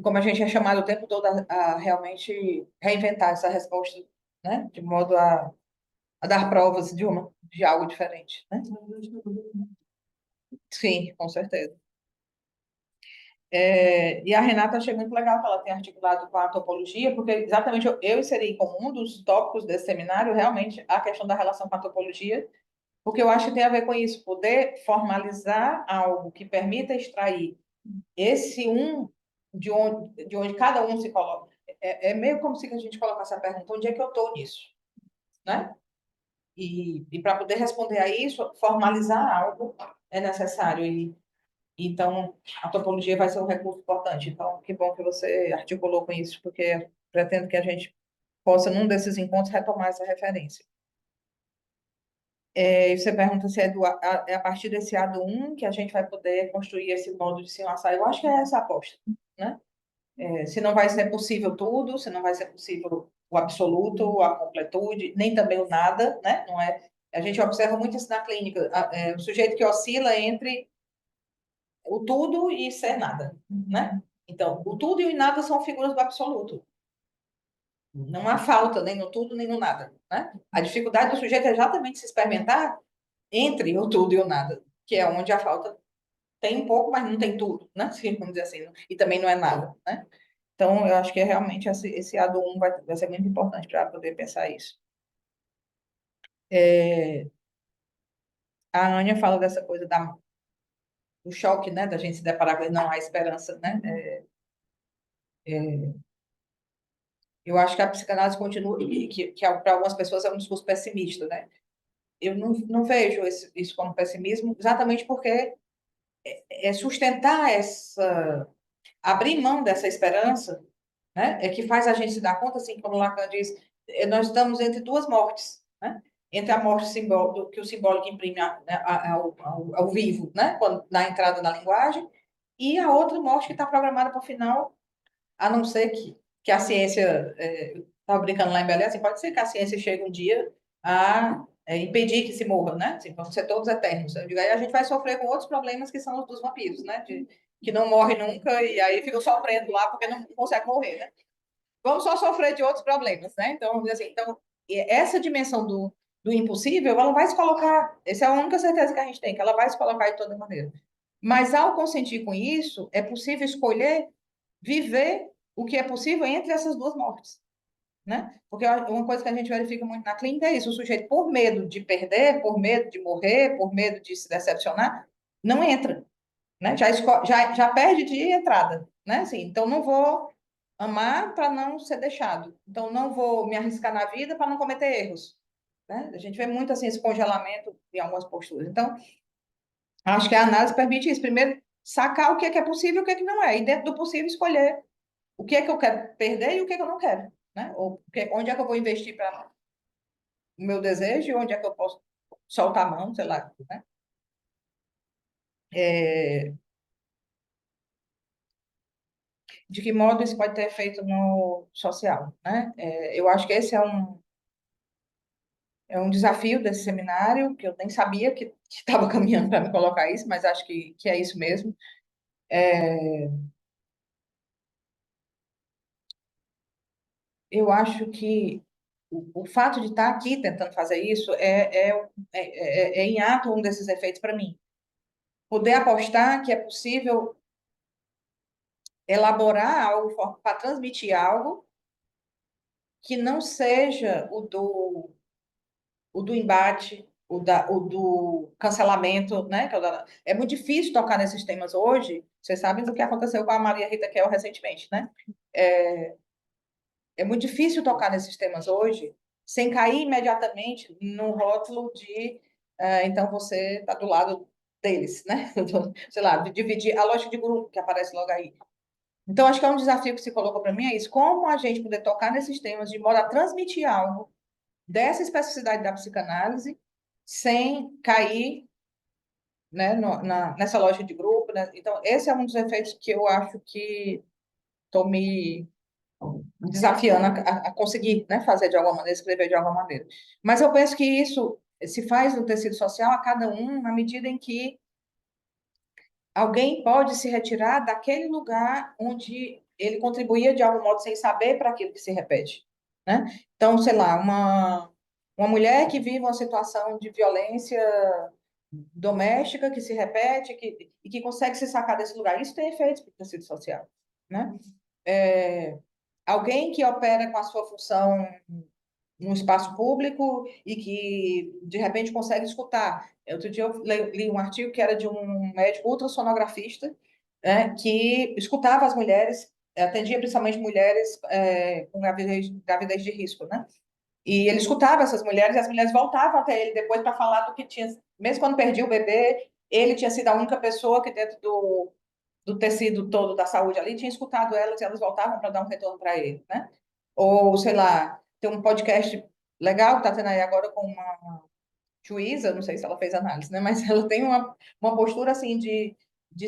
como a gente é chamado o tempo todo a realmente reinventar essa resposta, né, de modo a dar provas de algo diferente, né? Sim, com certeza. E a Renata achei muito legal que ela tenha articulado com a topologia, porque exatamente eu inseri como um dos tópicos desse seminário realmente a questão da relação com a topologia, porque eu acho que tem a ver com isso, poder formalizar algo que permita extrair esse de onde cada um se coloca. É meio como se a gente colocasse a pergunta, onde é que eu estou nisso? Né? E para poder responder a isso, formalizar algo é necessário. Então, a topologia vai ser um recurso importante. Então, que bom que você articulou com isso, porque pretendo que a gente possa, num desses encontros, retomar essa referência. E você pergunta se é a partir desse A do 1 que a gente vai poder construir esse modo de se enlaçar. Eu acho que é essa a aposta, né? Se não vai ser possível tudo, se não vai ser possível o absoluto, a completude, nem também o nada, né? Não é, a gente observa muito isso na clínica, o sujeito que oscila entre o tudo e ser nada, né? Então, o tudo e o nada são figuras do absoluto. Não há falta nem no tudo nem no nada, né? A dificuldade do sujeito é exatamente se experimentar entre o tudo e o nada, que é onde a falta tem um pouco, mas não tem tudo, né? Vamos dizer assim, e também não é nada, né? Então, eu acho que realmente esse A do 1 vai ser muito importante para poder pensar isso. A Ania fala dessa coisa do choque, né? Da gente se deparar com não há esperança, né? Eu acho que a psicanálise continua, que para algumas pessoas é um discurso pessimista, né? Eu não vejo isso como pessimismo, exatamente porque sustentar abrir mão dessa esperança, né? É que faz a gente se dar conta, assim, como Lacan diz, nós estamos entre duas mortes, né? Entre a morte que o simbólico imprime ao vivo, né? Na entrada na linguagem, e a outra morte que está programada para o final, a não ser que a ciência, estava brincando lá em Belém, assim, pode ser que a ciência chegue um dia a impedir que se morra, né? Assim, vão ser todos eternos. Eu digo, aí a gente vai sofrer com outros problemas que são os dos vampiros, né? Que não morre nunca e aí ficam sofrendo lá porque não consegue morrer, né? Vamos só sofrer de outros problemas, né? Então, vamos dizer assim, essa dimensão do impossível, ela vai se colocar, essa é a única certeza que a gente tem, que ela vai se colocar de toda maneira. Mas ao consentir com isso, é possível escolher viver o que é possível entre essas duas mortes, né? Porque uma coisa que a gente verifica muito na clínica é isso, o sujeito, por medo de perder, por medo de morrer, por medo de se decepcionar, não entra, né? Já perde de entrada, né? Assim, então, não vou amar para não ser deixado. Então, não vou me arriscar na vida para não cometer erros, né? A gente vê muito, assim, esse congelamento em algumas posturas. Então, acho que a análise permite isso. Primeiro, sacar o que é possível e o que é que não é. E dentro do possível, escolher o que é que eu quero perder e o que é que eu não quero. né? Onde é que eu vou investir para o meu desejo e onde é que eu posso soltar a mão, sei lá, né? É, de que modo isso pode ter efeito no social, né? Eu acho que esse é um desafio desse seminário, que eu nem sabia que estava caminhando para me colocar isso, mas acho que é isso mesmo. Eu acho que o fato de estar aqui tentando fazer isso é em ato um desses efeitos para mim. Poder apostar que é possível elaborar algo para transmitir algo que não seja o do embate, o do cancelamento, né? É muito difícil tocar nesses temas hoje. Vocês sabem do que aconteceu com a Maria Rita Kel recentemente, né? É muito difícil tocar nesses temas hoje sem cair imediatamente no rótulo de então você está do lado deles, né? Sei lá, de dividir a lógica de grupo que aparece logo aí. Então, acho que é um desafio que se colocou para mim, é isso, como a gente poder tocar nesses temas de modo a transmitir algo dessa especificidade da psicanálise sem cair, né, nessa lógica de grupo, né? Então, esse é um dos efeitos que eu acho que estou me desafiando a conseguir, né, fazer de alguma maneira, escrever de alguma maneira. Mas eu penso que isso se faz no tecido social a cada um, na medida em que alguém pode se retirar daquele lugar onde ele contribuía de algum modo sem saber para aquilo que se repete, né? Então, sei lá, uma mulher que vive uma situação de violência doméstica que se repete e que consegue se sacar desse lugar, isso tem efeitos para o tecido social, né? Alguém que opera com a sua função no espaço público e que, de repente, consegue escutar. Outro dia eu li um artigo que era de um médico ultrassonografista, né, que escutava as mulheres, atendia principalmente mulheres com gravidez de risco, né? E ele escutava essas mulheres e as mulheres voltavam até ele depois para falar do que tinha, mesmo quando perdia o bebê, ele tinha sido a única pessoa que dentro do tecido todo da saúde ali tinha escutado elas e elas voltavam para dar um retorno para ele, né? Ou, sei lá, tem um podcast legal que está tendo aí agora com uma juíza, não sei se ela fez análise, né? Mas ela tem uma postura, assim, de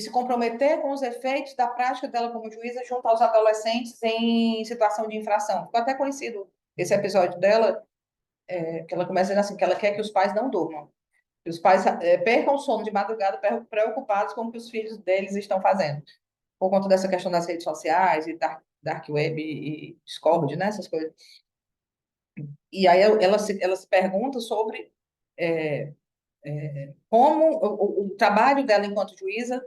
se comprometer com os efeitos da prática dela como juíza junto aos adolescentes em situação de infração. Ficou até conhecido esse episódio dela, que ela começa dizendo assim, que ela quer que os pais não durmam. Que os pais percam o sono de madrugada preocupados com o que os filhos deles estão fazendo. Por conta dessa questão das redes sociais e dark web e Discord, né? Essas coisas. E aí ela se pergunta sobre como o trabalho dela enquanto juíza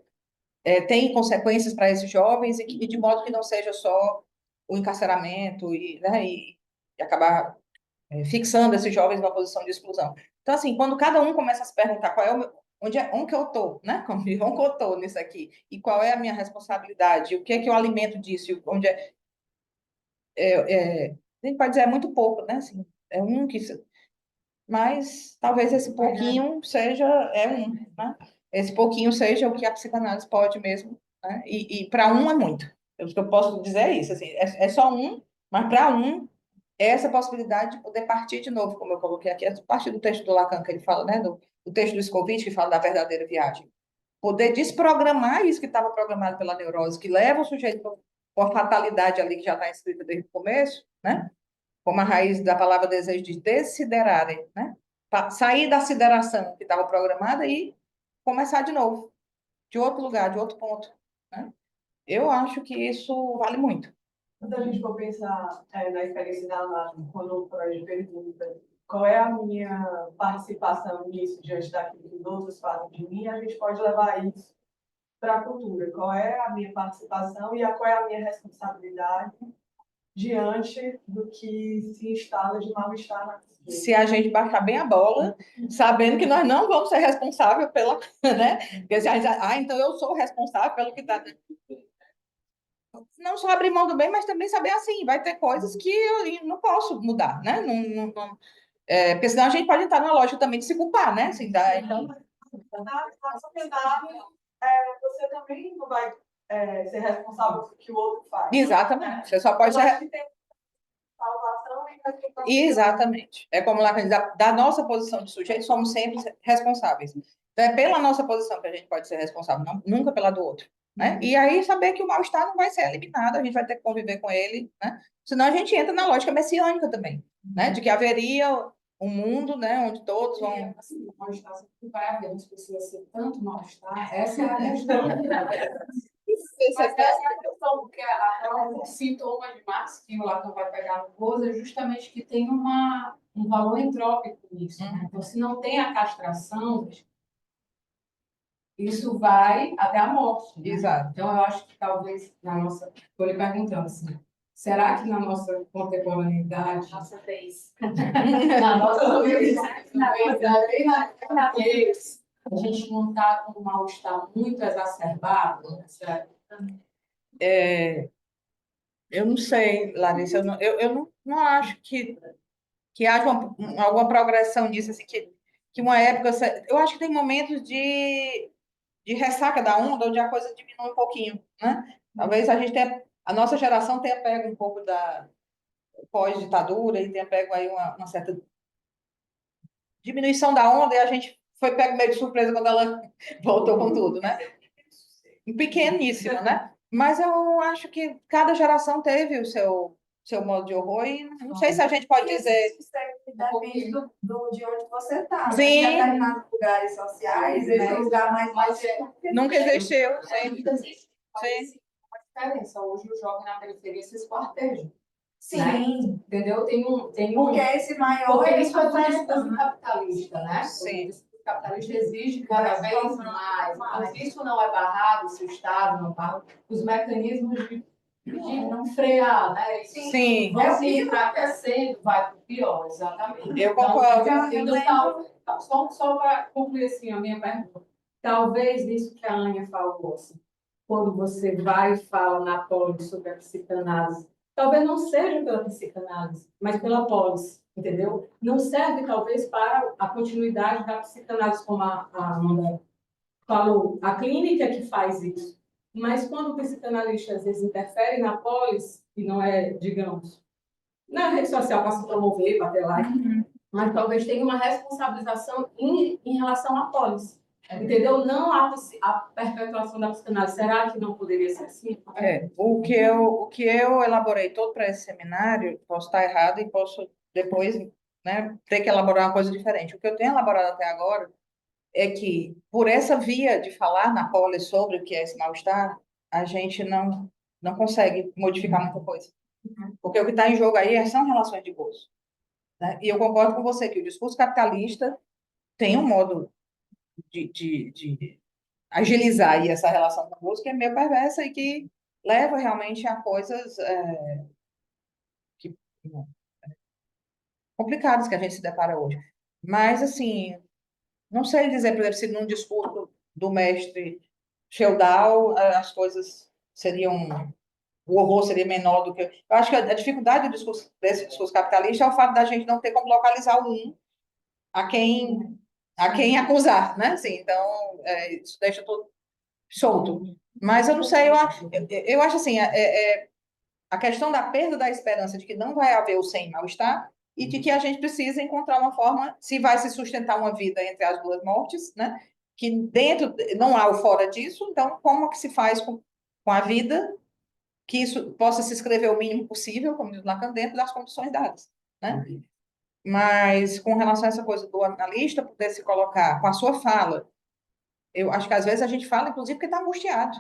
tem consequências para esses jovens e de modo que não seja só o encarceramento né, e acabar fixando esses jovens numa posição de exclusão. Então, assim, quando cada um começa a se perguntar qual é onde que eu estou, né? Onde que eu estou nisso aqui? E qual é a minha responsabilidade? O que é que eu alimento disso? A gente pode dizer, é muito pouco, né? Assim, é um que mas talvez esse pouquinho seja né? Esse pouquinho seja o que a psicanálise pode mesmo, né? E para um é muito. O que eu posso dizer é isso, assim, é só um, mas para um é essa possibilidade de poder partir de novo, como eu coloquei aqui, a partir do texto do Lacan que ele fala, né? Do texto do Scovitch que fala da verdadeira viagem. Poder desprogramar isso que estava programado pela neurose, que leva o sujeito para uma fatalidade ali que já está escrita desde o começo, né? Como a raiz da palavra desejo de desiderarem, né? Sair da sideração que estava programada e começar de novo, de outro lugar, de outro ponto, né? Eu acho que isso vale muito. Quando a gente for pensar na experiência da Ana, quando o Freud pergunta qual é a minha participação nisso diante daquilo que os outros fazem de mim, a gente pode levar isso para a cultura. Qual é a minha participação e qual é a minha responsabilidade diante do que se instala de mal-estar na cultura. Se a gente baixar bem a bola, sabendo que nós não vamos ser responsáveis pela, né? Porque se a gente, então eu sou responsável pelo que está. Não só abrir mão do bem, mas também saber assim, vai ter coisas que eu não posso mudar, né? Porque senão a gente pode entrar na lógica também de se culpar, né? Assim, então... Na sociedade, você também não vai ser responsável pelo que o outro faz. Exatamente. Você só pode ser. salvação e retribuição. Exatamente. É como Lacan diz, da nossa posição de sujeito, somos sempre responsáveis. Então, é pela nossa posição que a gente pode ser responsável, nunca pela do outro. Né? E aí, saber que o mal-estar não vai ser eliminado, a gente vai ter que conviver com ele, né? Senão a gente entra na lógica messiânica também, né? De que haveria um mundo, né, onde todos vão... Assim, o mal-estar sempre vai haver, não precisa ser tanto mal-estar. Essa é a questão. Mas essa é a questão, porque o sintoma de Marx, que o Lacan vai pegar no Close, é justamente que tem um valor entrópico nisso. Né? Então, se não tem a castração, isso vai até a morte. Né? Exato. Então, eu acho que talvez na nossa. Estou lhe perguntando assim. Será que na nossa contemporaneidade. Nossa vez. Na nossa vez, a gente não está com um mal-estar muito exacerbado? Eu não sei, Larissa, eu não acho que haja alguma progressão disso, assim, que uma época... Eu acho que tem momentos de ressaca da onda, onde a coisa diminui um pouquinho, né? Talvez a nossa geração tenha pego um pouco da pós-ditadura e tenha pego aí uma certa diminuição da onda e a gente foi pego meio de surpresa quando ela voltou com tudo, né? Pequeníssima, né? Mas eu acho que cada geração teve o seu modo de horror e não sei se a gente pode dizer... Depende de onde você está. Sim. Em determinados lugares sociais, esse lugar mais Nunca existiu, sim. Sim. Uma diferença. Hoje o jovem na periferia se esquarteja. Sim. Né? Entendeu? Porque esse maior Porque é isso é um discurso capitalista, né? Sim. O discurso capitalista exige cada vez mais. Então, se isso não é barrado, se o Estado não barra, os mecanismos de não frear, né? Sim. Vão se enfraquecendo, vai para o pior, exatamente. Eu concordo. Então, só para concluir assim, a minha pergunta. Talvez isso que a Ania falou, assim, quando você vai e fala na poli sobre a psicanálise, talvez não seja pela psicanálise, mas pela polis, entendeu? Não serve, talvez, para a continuidade da psicanálise, como a Amanda falou, a clínica que faz isso. Mas quando o psicanalista, às vezes, interfere na polis, e não é, digamos, na rede social para se promover, bater like, mas talvez tenha uma responsabilização em relação à polis. Entendeu? Não a perpetuação da psicanálise. Será que não poderia ser assim? O que eu elaborei todo para esse seminário, posso estar errado e posso depois, né, ter que elaborar uma coisa diferente. O que eu tenho elaborado até agora é que, por essa via de falar na poli sobre o que é esse mal-estar, a gente não consegue modificar muita coisa. Porque o que está em jogo aí são relações de gozo. Né? E eu concordo com você que o discurso capitalista tem um modo de agilizar aí essa relação com o gozo que é meio perversa e que leva realmente a coisas que, complicadas que a gente se depara hoje. Mas, assim, não sei dizer, por exemplo, se num discurso do mestre feudal as coisas seriam... O horror seria menor do que... Eu acho que a dificuldade desse discurso capitalista é o fato da gente não ter como localizar o a quem acusar, né? Assim, então, isso deixa tudo solto. Mas eu não sei, eu acho assim, a questão da perda da esperança de que não vai haver o sem mal-estar e de que a gente precisa encontrar uma forma, se vai se sustentar uma vida entre as duas mortes, né? Que dentro, não há o fora disso, então como que se faz com a vida que isso possa se escrever o mínimo possível, como diz Lacan, dentro das condições dadas, né? Mas com relação a essa coisa do analista poder se colocar com a sua fala, eu acho que às vezes a gente fala, inclusive, porque está angustiado,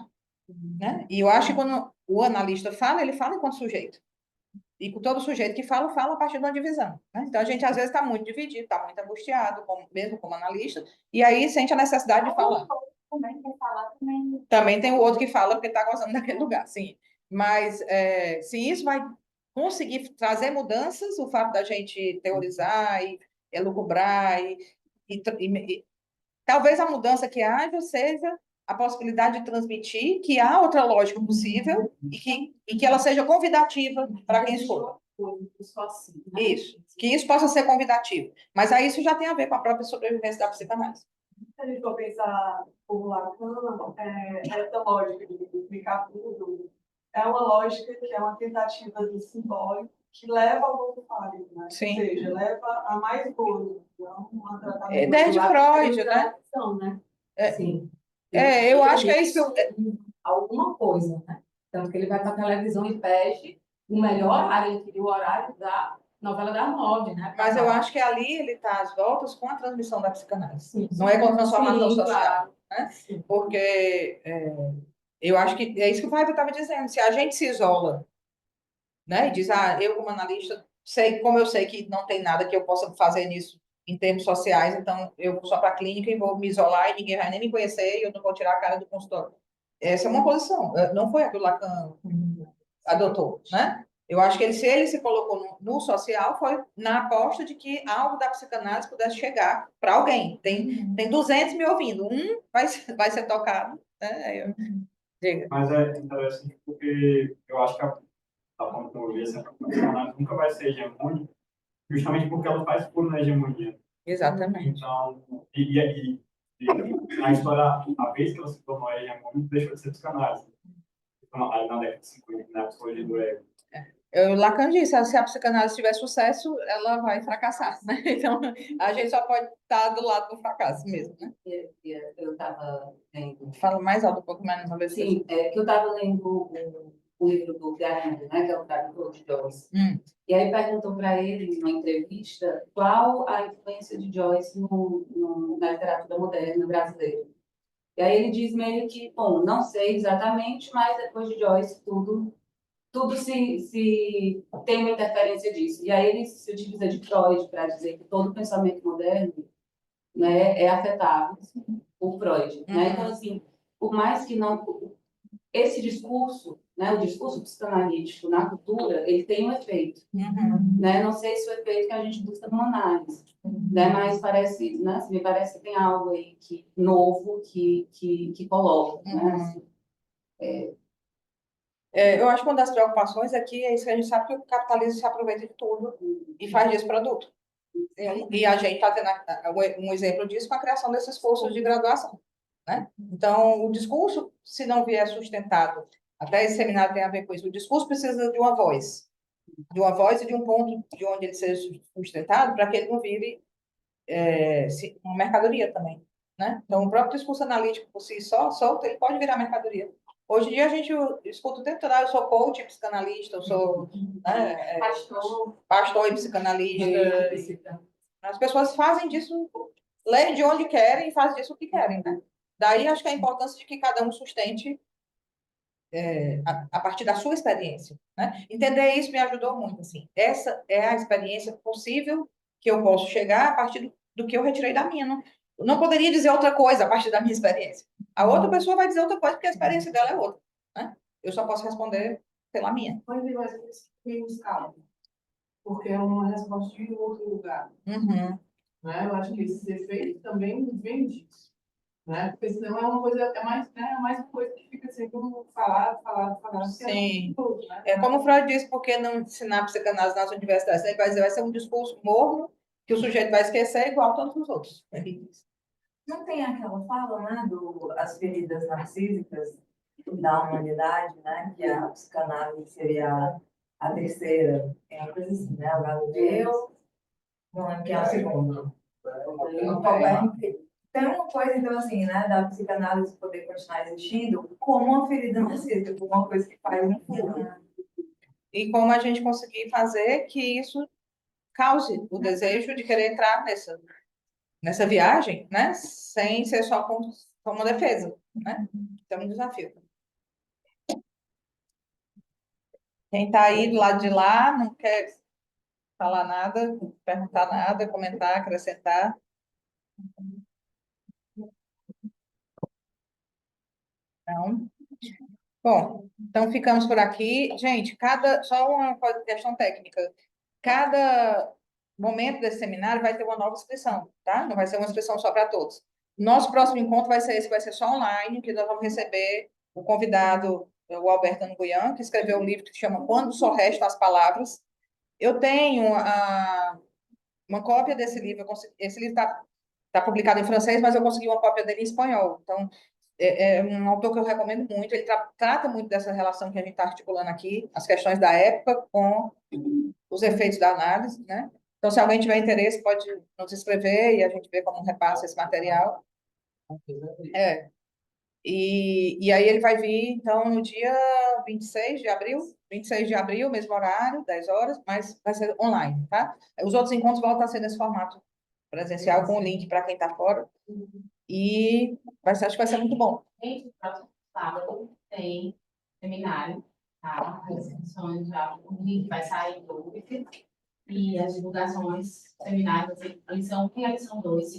né? E eu acho que quando o analista fala, ele fala enquanto sujeito. E com todo sujeito que fala, fala a partir de uma divisão. Né? Então, a gente, às vezes, está muito dividido, está muito angustiado, mesmo como analista, e aí sente a necessidade de falar. Também quer falar também. Também tem o outro que fala porque está gozando daquele lugar, sim. Mas se isso vai conseguir trazer mudanças, o fato da gente teorizar e elucubrar, e talvez a mudança que haja seja a possibilidade de transmitir que há outra lógica possível e que ela seja convidativa para quem escuta. Isso, que isso possa ser convidativo. Mas aí isso já tem a ver com a própria sobrevivência da psicanálise. Se a gente for pensar por Lacan, essa lógica de explicar tudo é uma lógica que é uma tentativa do simbólico que leva ao gozo fálico, né? Sim. Ou seja, leva a mais gozo, não a tratamento. Ideia de Freud, né? Né? É. Sim. Eu acho que é isso que Alguma coisa, né? Tanto que ele vai para a televisão e pede o melhor horário, ele queria o horário da novela das 9, né? Mas eu acho que ali ele está às voltas com a transmissão da psicanálise. Sim. Não é com a transformação Sim, social. claro. Né? Sim. Porque eu acho que é isso que o Fábio estava dizendo. Se a gente se isola, né, e diz, eu como analista, como eu sei que não tem nada que eu possa fazer nisso em termos sociais, então eu vou só para a clínica e vou me isolar e ninguém vai nem me conhecer e eu não vou tirar a cara do consultório. Essa é uma posição. Não foi a que o Lacan adotou, né? Eu acho que se ele se colocou no social, foi na aposta de que algo da psicanálise pudesse chegar para alguém. Tem 200 me ouvindo, vai ser tocado. Né? Diga. Mas é interessante porque eu acho que a pontuologia, a psicanálise nunca vai ser hegemônica, justamente porque ela faz por uma hegemonia. Exatamente. Então, e a história, a vez que ela se tornou hegemônica, deixou de ser psicanálise. Então, aí na década de 50, na psicologia do ego. O Lacan disse, se a psicanálise tiver sucesso, ela vai fracassar, né? Então, a gente só pode estar do lado do fracasso mesmo, né? Eu estava lendo. Fala mais alto um pouco mais uma vez. Sim, que eu estava lendo o livro do Garrido, né, que é o tradutor de Joyce. E aí perguntou para ele, numa entrevista, qual a influência de Joyce na literatura moderna brasileira. E aí ele diz meio que, bom, não sei exatamente, mas depois de Joyce tudo se tem uma interferência disso. E aí ele se utiliza de Freud para dizer que todo pensamento moderno, né, é afetado por Freud. Né? Então, assim, por mais que não... Esse discurso, né, o discurso psicanalítico na cultura, ele tem um efeito. Né? Não sei se o efeito que a gente busca numa análise, né, mas parece, né, me parece que tem algo aí novo que coloca. Né? Assim, eu acho que uma das preocupações aqui é isso que a gente sabe que o capitalismo se aproveita de tudo e faz desse produto. E a gente está tendo um exemplo disso com a criação desses cursos de graduação. Né? Então, o discurso, se não vier sustentado, até esse seminário tem a ver com isso, o discurso precisa de uma voz e de um ponto de onde ele seja sustentado para que ele não vire uma mercadoria também. Né? Então, o próprio discurso analítico por si só, solto, ele pode virar mercadoria. Hoje em dia, a gente escuta o tempo todo, eu sou coach psicanalista, eu sou pastor e psicanalista. As pessoas fazem disso, leem de onde querem e fazem disso o que querem, né? Daí, acho que a importância de que cada um sustente a partir da sua experiência, né? Entender isso me ajudou muito, assim. Essa é a experiência possível que eu posso chegar a partir do que eu retirei da minha. Não poderia dizer outra coisa a partir da minha experiência. A outra pessoa vai dizer outra coisa porque a experiência dela é outra, né? Eu só posso responder pela minha. Mas eu acho que isso é escala, porque é uma resposta de outro lugar. Né? Eu acho que esses efeitos também vêm disso. Né? Porque senão é uma coisa, é mais uma coisa que fica sempre falado. Sim. Tudo, né? Como o Freud disse, por que não ensinar psicanálise nas universidades? Ele vai dizer, vai ser um discurso morno que o sujeito vai esquecer igual a todos os outros. Não tem aquela fala, né, as feridas narcísicas da humanidade, né, que a psicanálise seria a terceira, é uma coisa assim, né, a Galileu, não lembro quem é a segunda. Tem uma coisa, então, assim, né, da psicanálise poder continuar existindo como uma ferida narcísica, como uma coisa que faz um furo. E como a gente conseguir fazer que isso cause o desejo de querer entrar nessa viagem, né, sem ser só como uma defesa, né? Então, é um desafio. Quem está aí do lado de lá não quer falar nada, perguntar nada, comentar, acrescentar. Não. Bom, então ficamos por aqui. Gente, só uma questão técnica. Cada momento desse seminário vai ter uma nova inscrição, tá? Não vai ser uma inscrição só para todos. Nosso próximo encontro vai ser esse, vai ser só online, que nós vamos receber o convidado, o Alberto Nguyen, que escreveu um livro que se chama Quando Só Restam as Palavras. Eu tenho uma cópia desse livro. Esse livro está publicado em francês, mas eu consegui uma cópia dele em espanhol. Então, é um autor que eu recomendo muito. Ele trata muito dessa relação que a gente está articulando aqui, as questões da época com os efeitos da análise, né? Então, se alguém tiver interesse, pode nos escrever e a gente vê como repassa esse material. É. E aí ele vai vir, então, no dia 26 de abril, 26 de abril, mesmo horário, 10 horas, mas vai ser online, tá? Os outros encontros voltam a ser nesse formato presencial, com o link para quem está fora. E acho que vai ser muito bom. Gente, próximo sábado tem seminário, tá? As inscrições já, o link vai sair do e as divulgações, seminários, a lição 1 e a lição 2.